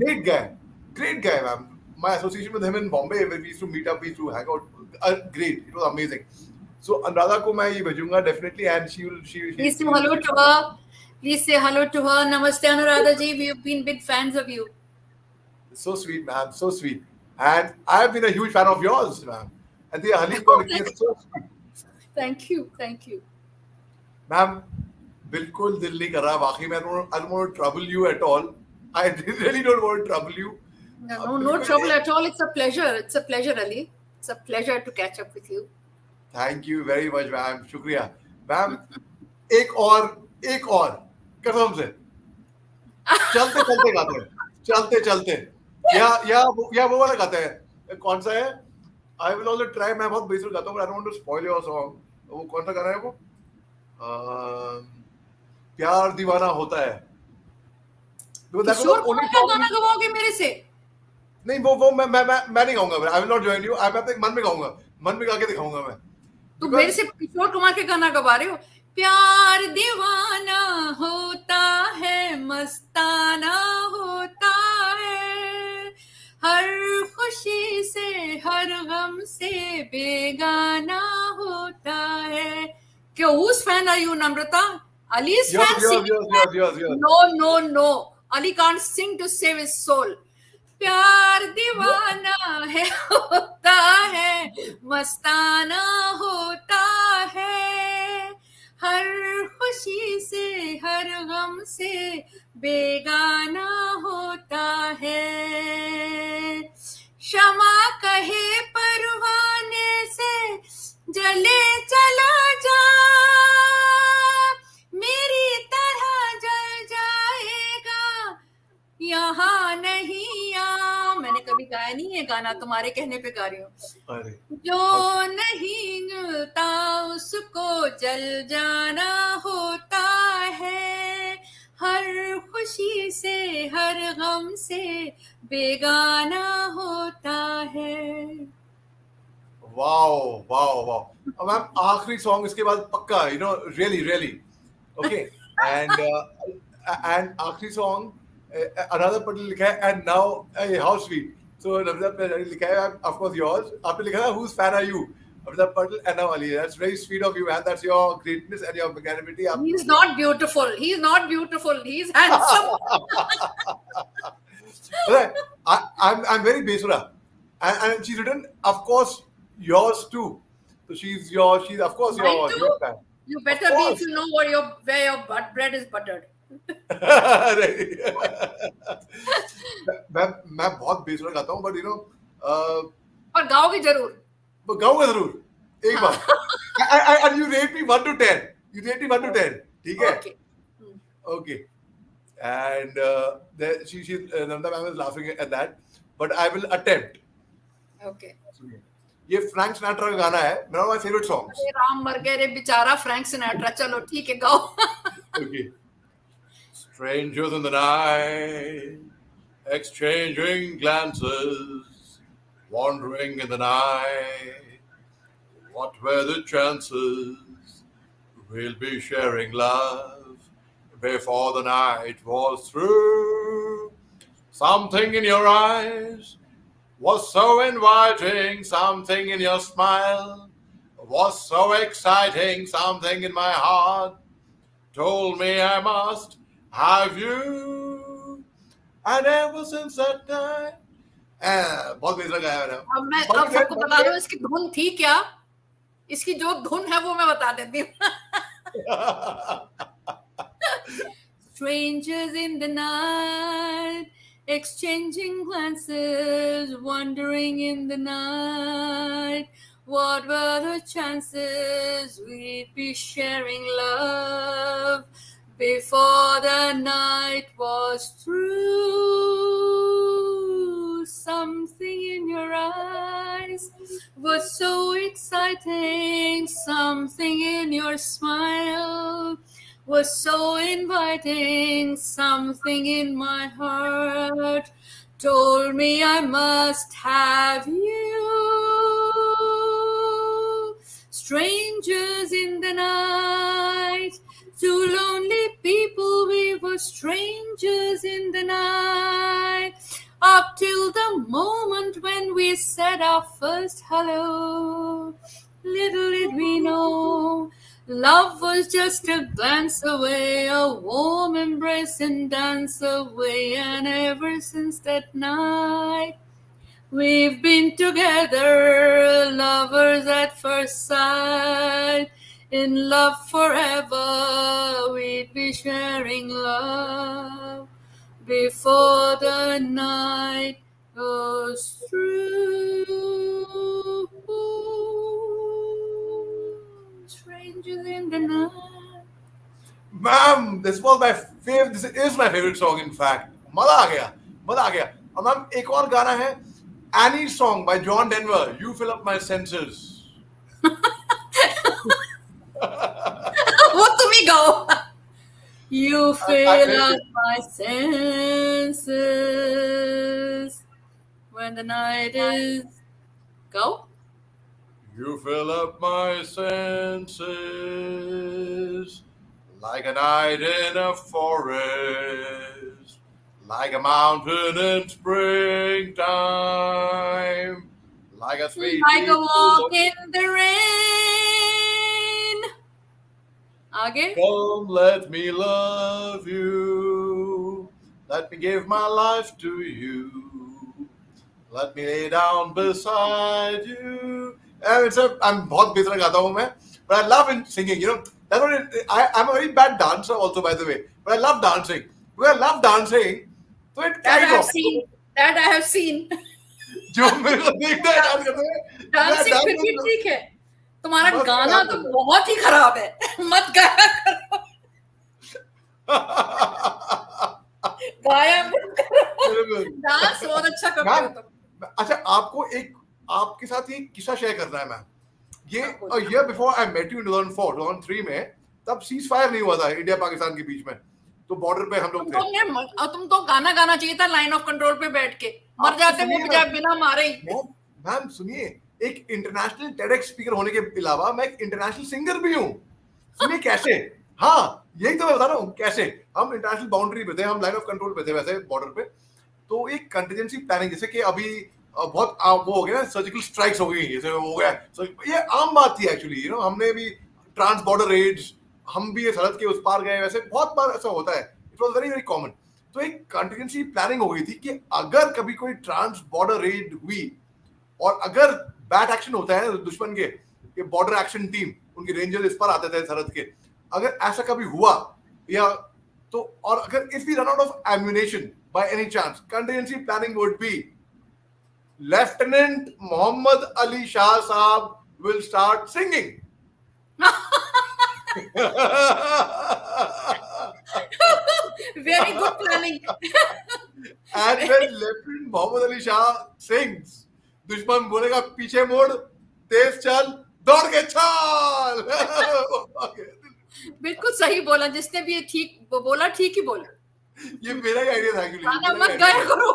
great guy, ma'am. My association with him in Bombay, when we used to meet up, we used to hang out. Great, it was amazing. So Anuradha ko main ye bhejunga definitely, and she will. Please say hello to her. Please say hello to her. Namaste, Anuradha ji. We have been big fans of you. So sweet, ma'am. So sweet. And I have been a huge fan of yours, ma'am. And the Halim quality is so sweet. Thank you. Ma'am, bilkul dil nahi kar raha. Waqai mein I don't want to trouble you at all. I really don't want to trouble you. No trouble at all. It's a pleasure. It's a pleasure, Ali. It's a pleasure to catch up with you. Thank you very much, ma'am. Shukriya. Ma'am, एक और कसम से चलते गाते हैं, चलते या वो वाला गाते हैं, कौन सा है? I will also try. मैं बहुत बेसिक गाता हूँ, but I don't want to spoil your song. वो कौन सा गाना है वो? प्यार दीवाना होता है. किशोर कुमार का गाना गवाओगे मेरे से? नहीं, वो मैं नहीं गाऊंगा. I will not join you. मैं अपने मन में गाऊंगा, मन में गा के दिखाऊंगा मैं. तुम मेरे से किशोर कुमार के गाना गवा रहे हो? प्यार दीवाना होता है, मस्ताना होता है, हर खुशी से हर गम से बेगाना होता है. क्या whose fan are you, Namrata? Ali's fan? Yours. No. Ali can't sing to save his soul. प्यार दीवाना है होता है, मस्ताना होता है, हर खुशी से हर गम से बेगाना होता है. शमा कहे परवाने से जले चला जा, मेरी तरह जल जाएगा यहाँ नहीं. मैंने कभी गाया नहीं है गाना, तुम्हारे कहने पे गा रही हूँ. जो नहीं मिलता उसको जल जाना होता है, हर खुशी से हर गम से बेगाना होता है. वाओ. मैम आखिरी सॉन्ग इसके बाद पक्का, really. Okay. And आखिरी सॉन्ग Another Patel लिखा है, and now how sweet. So Namrata Patel लिखा है, of course yours. आपने लिखा है, whose fan are you? Namrata Patel and now Ali. That's very sweet of you, man. That's your greatness and your magnanimity. He's not beautiful. He's handsome. I'm very besura, and she's written, of course, yours too. So she's of course your fan. You Of better be if course. you know where your bread is buttered. मैं बहुत बेसुरा गाता हूँ, but you know, और गाओगे जरूर. गाऊंगा जरूर एक हाँ. बार. And you rate me 1 to 10. You rate me 1 to 10. ठीक है? Okay. Okay. And Nanda ma'am is laughing at that, but I will attempt. Okay. ये फ्रैंक सिनाट्रा का गाना है, one of my favorite songs. अरे राम मर गए रे बेचारा फ्रैंक सिनाट्रा. चलो ठीक है, गाओ. Okay. Strangers in the night, exchanging glances, wandering in the night. What were the chances we'll be sharing love before the night was through? Something in your eyes was so inviting, something in your smile was so exciting, something in my heart told me I must have you. And ever since that time, बहुत बेहतर गाया मैंने. अब सबको बता दो इसकी धुन थी क्या. इसकी जो धुन है वो मैं बता देती हूँ. Strangers in the night, exchanging glances, wandering in the night. What were the chances we'd be sharing love before the night was through? Something in your eyes was so exciting, something in your smile was so inviting, something in my heart told me I must have you. Strangers in the night, two lonely people, we were strangers in the night, up till the moment when we said our first hello. Little did we know, love was just a glance away, a warm embrace and dance away. And ever since that night, we've been together, lovers at first sight. In love forever, we'd be sharing love before the night goes through. Strangers in the night. Ma'am, this is my favorite song, in fact. मजा आ गया. और ma'am एक और गाना है, Annie song by John Denver. You fill up my senses. वो तुम ही गाओ. You fill up my senses when the night is. Go. You fill up my senses like a night in a forest, like a mountain in springtime, like a sweet Like a walk in the rain. Again. Come, let me love you. Let me give my life to you. Let me lay down beside you. I'm बहुत बेहतर गाता हूँ मैं, but I love singing. You know, that's what I'm a very bad dancer also, by the way. But I love dancing. Because I love dancing, so it That I kind have of. seen. That I have seen. जो मेरे को देखता है dance करते हैं. Dancing फिर भी ठीक है. तुम्हारा गाना तो बहुत ही खराब है. मत गाया करो. गाया मत करो. डांस बहुत अच्छा करते हो तुम. अच्छा, आपके साथ ये किस्सा शेयर करना है मैम. ये a year before I met you in 2004, 2003 में, तब सीज फायर नहीं हुआ था इंडिया पाकिस्तान के बीच में, तो बॉर्डर पे हम लोग थे. तुम तो गाना गाना चाहिए था लाइन ऑफ कंट्रोल पे बैठ के. मर जाते वो बिना मारे ही. मैम सुनिए, एक इंटरनेशनल टेडx स्पीकर होने के अलावा मैं एक इंटरनेशनल सिंगर भी हूँ. सुनिए कैसे. हाँ, यही तो मैं बता रहा हूँ कैसे. हम इंटरनेशनल बाउंड्री पे थे, हम लाइन ऑफ कंट्रोल पे थे वैसे बॉर्डर पे. तो एक कंटिजेंसी प्लानिंग, जैसे कि अभी बहुत वो हो गया ना, सर्जिकल स्ट्राइक्स हो गई, जैसे हो गया. ये आम बात थी एक्चुअली. यू नो, हमने भी ट्रांस बॉर्डर रेड्स, हम भी सरहद के उस पार गए, वैसे बहुत बार ऐसा होता है. It was very very common. तो एक कंटिजेंसी प्लानिंग हो गई थी कि अगर कभी कोई ट्रांस बॉर्डर रेड हुई और अगर बैड एक्शन होता है दुश्मन के, ये बॉर्डर एक्शन टीम, उनके रेंजर्स इस पर आते थे सरहद के। अगर ऐसा कभी हुआ या तो, और अगर if we run out of ammunition by any chance, contingency planning would be lieutenant Mohammad Ali Shah साहब will start singing. Very good planning. And when Lieutenant Mohammed Ali Shah sings, दुश्मन बोलेगा पीछे मोड़, तेज चल, दौड़ के चल। बिल्कुल सही बोला, जिसने भी ये ठीक बोला, ठीक ही बोला। ये मेरा ही आइडिया था एक्चुअली। गाना मत गाया करो।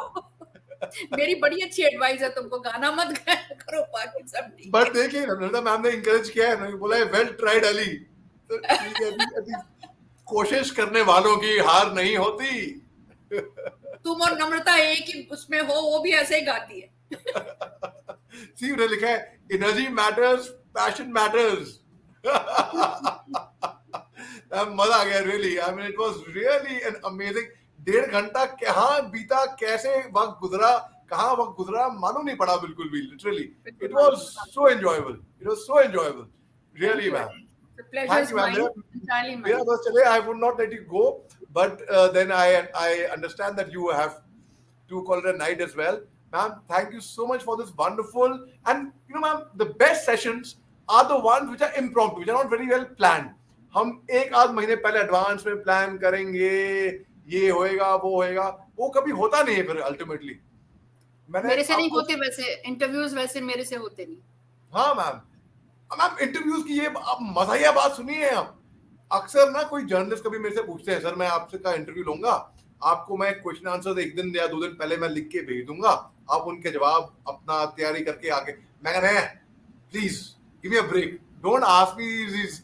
मेरी बड़ी अच्छी एडवाइस है तुमको, गाना मत गाया करो, बाकी सब ठीक। बट देखिए नम्रता मैम ने इंकरेज किया है, बोला है वेल ट्राइड अली, तो ठीक है, कोशिश करने वालों की हार नहीं होती। तुम और नम्रता एक ही उसमें हो, वो भी ऐसे ही गाती है। सी उन्हें लिखा है एनर्जी मैटर्स, पैशन मैटर्स। मजा आ गया really. I mean it was really an amazing. 1.5 घंटा कहाँ बीता, कैसे वक्त गुजरा, कहाँ वक्त गुजरा मालूम नहीं पड़ा बिल्कुल भी, literally. It was so enjoyable, it was so enjoyable really ma'am. The pleasure is mine, entirely mine. मेरा बस चले, I would not let you go, but then I understand that you have to call it a night as well. Ma'am, thank you so much for this wonderful, and you know ma'am, the best sessions are the ones which are impromptu, which are not very well planned. हम एक आध महीने पहले advance में plan करेंगे, ये होएगा वो होएगा, वो कभी होता नहीं है फिर अल्टीमेटली। मेरे से नहीं होते वैसे इंटरव्यूज, वैसे मेरे से होते नहीं। हाँ मैम, मैम इंटरव्यूज की ये आप मजाया बात सुनिए। आप अक्सर ना कोई जर्नलिस्ट कभी मेरे से पूछते हैं, सर मैं आपसे का इंटरव्यू लूंगा, आपको मैं क्वेश्चन आंसर 1 दिन या 2 दिन पहले मैं लिख के भेज दूंगा, आप उनके जवाब अपना तैयारी करके आके। मैं कह रहा please give me a break, don't ask me this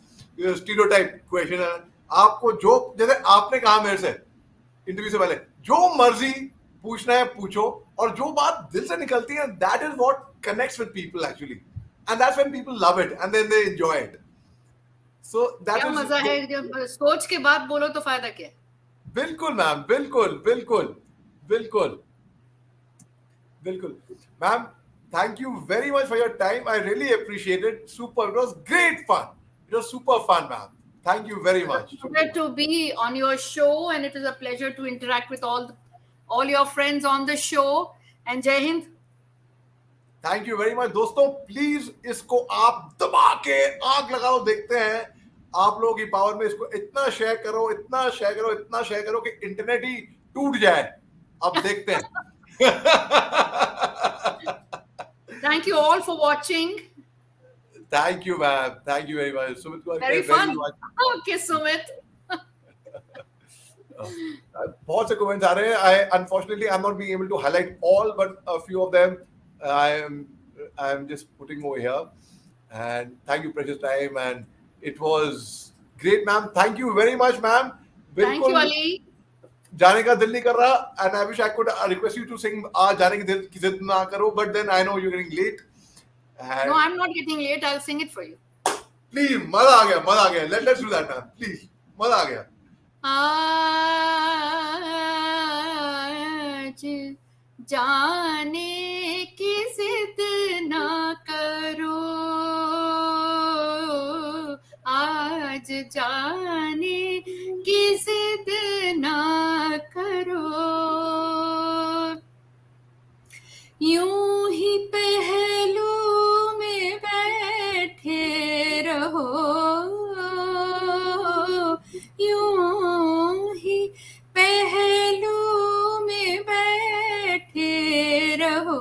stereotype question. आपको जो, जैसे आपने कहा मेरे से इंटरव्यू से पहले, जो मर्जी पूछना है पूछो, और जो बात दिल से निकलती है, that is what connects with people actually, and that's when people love it and then they enjoy it. So that क्या is मजा है, जब सोच के बाद बोलो तो फायदा क्या। बिल्कुल मैम, बिल्कुल बिल्कुल बिल्कुल बिल्कुल ma'am. Thank you very much for your time. I really appreciate it. Super. It was great fun. It was super fun, ma'am. Thank you very much. It's a pleasure to be on your show, and it is a pleasure to interact with all your friends on the show. And Jai Hind. Thank you very much दोस्तों। Please इसको आप दबा के आग लगाओ, देखते हैं आप लोगों की पावर में। इसको इतना शेयर करो, इतना शेयर करो, इतना शेयर करो कि इंटरनेट ही टूट जाए। अब देखते हैं। Thank you all for watching. Thank you ma'am, thank you very much. Sumit, very fun. Okay Sumit. बहुत से कमेंट्स आ रहे हैं। Unfortunately I'm not being able to highlight all, but a few of them I am just putting over here. And thank you precious time, and it was great ma'am. Thank you very much ma'am. Thank you Ali. जाने का दिल नहीं कर रहा, and I wish I could request you to sing आज जाने की दिल की जिद ना करो, but then I know you're getting late. And no, I'm not getting late. I'll sing it for you. Please, मजा आ गया, मजा आ गया। Let's do that ma'am. Please, मजा आ गया। आज जाने की जिद ना करो, आज जाने की जिद ना करो, यूं ही पहलू में बैठे रहो, यूं ही पहलू में बैठे रहो,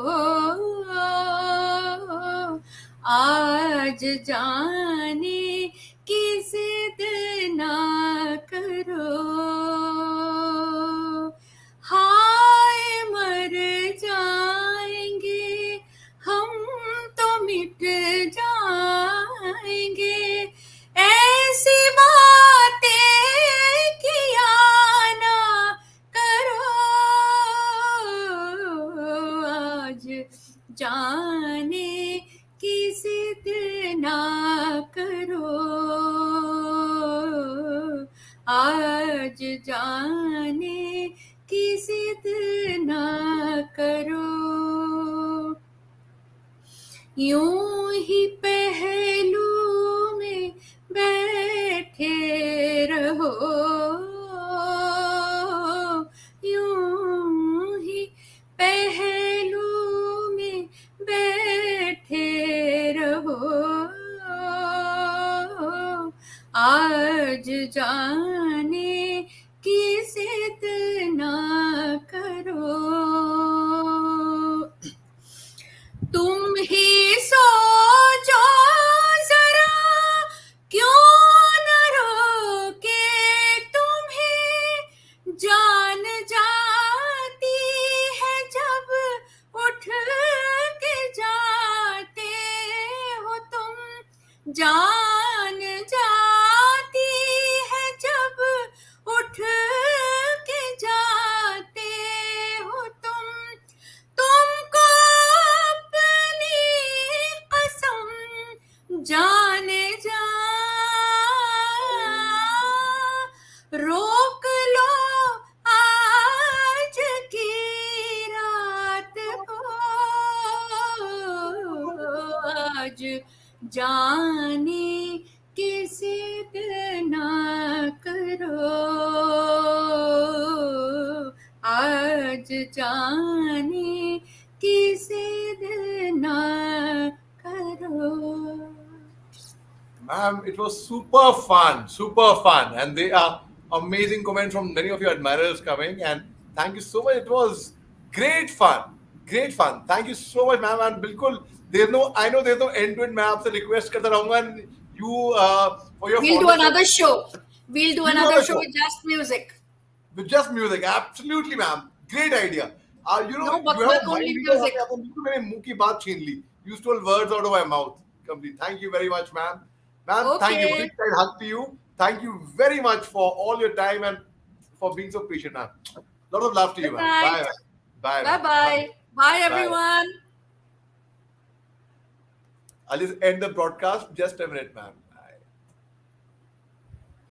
आज जाने की जिद ना करो, हाय मर जाएंगे हम तो मिट जाएंगे, ऐसी बातें किया ना करो, आज जाने की जिद ना करो, आज जाने की जिद ना करो, यूं ही पहलू में यूं ही पहलू में बैठे रहो, आज जाने की जिद ना करो, तुम ही सोचो जरा क्यों न रोके तुम्हें, जान जाती है जब उठ के जाते हो तुम, जान जाती है जब उठ के जाते हो तुम, तुमको अपनी कसम जाने जा रोक लो आज की रात को, आज जाने की जिद ना करो, आज जाने की जिद ना करो. Ma'am, it was super fun, and they are amazing comments from many of your admirers coming. And thank you so much. It was great fun. Thank you so much, ma'am. And बिल्कुल, I know there's no end to it. मैं आपसे request करता रहूँगा, and you for your. We'll do another show. We'll do another show with just music. With just music, absolutely, ma'am. Great idea. You know, No, but you have only a music. मेरे मुंह की बात छीन ली. You stole words out of my mouth. Complete. Thank you very much, ma'am. Ma'am, thank you. Big side hug to you. Thank you very much for all your time and for being so patient, ma'am. Lot of love to you, ma'am. Bye. Bye. Bye, everyone. I'll just end the broadcast. Just a minute, ma'am.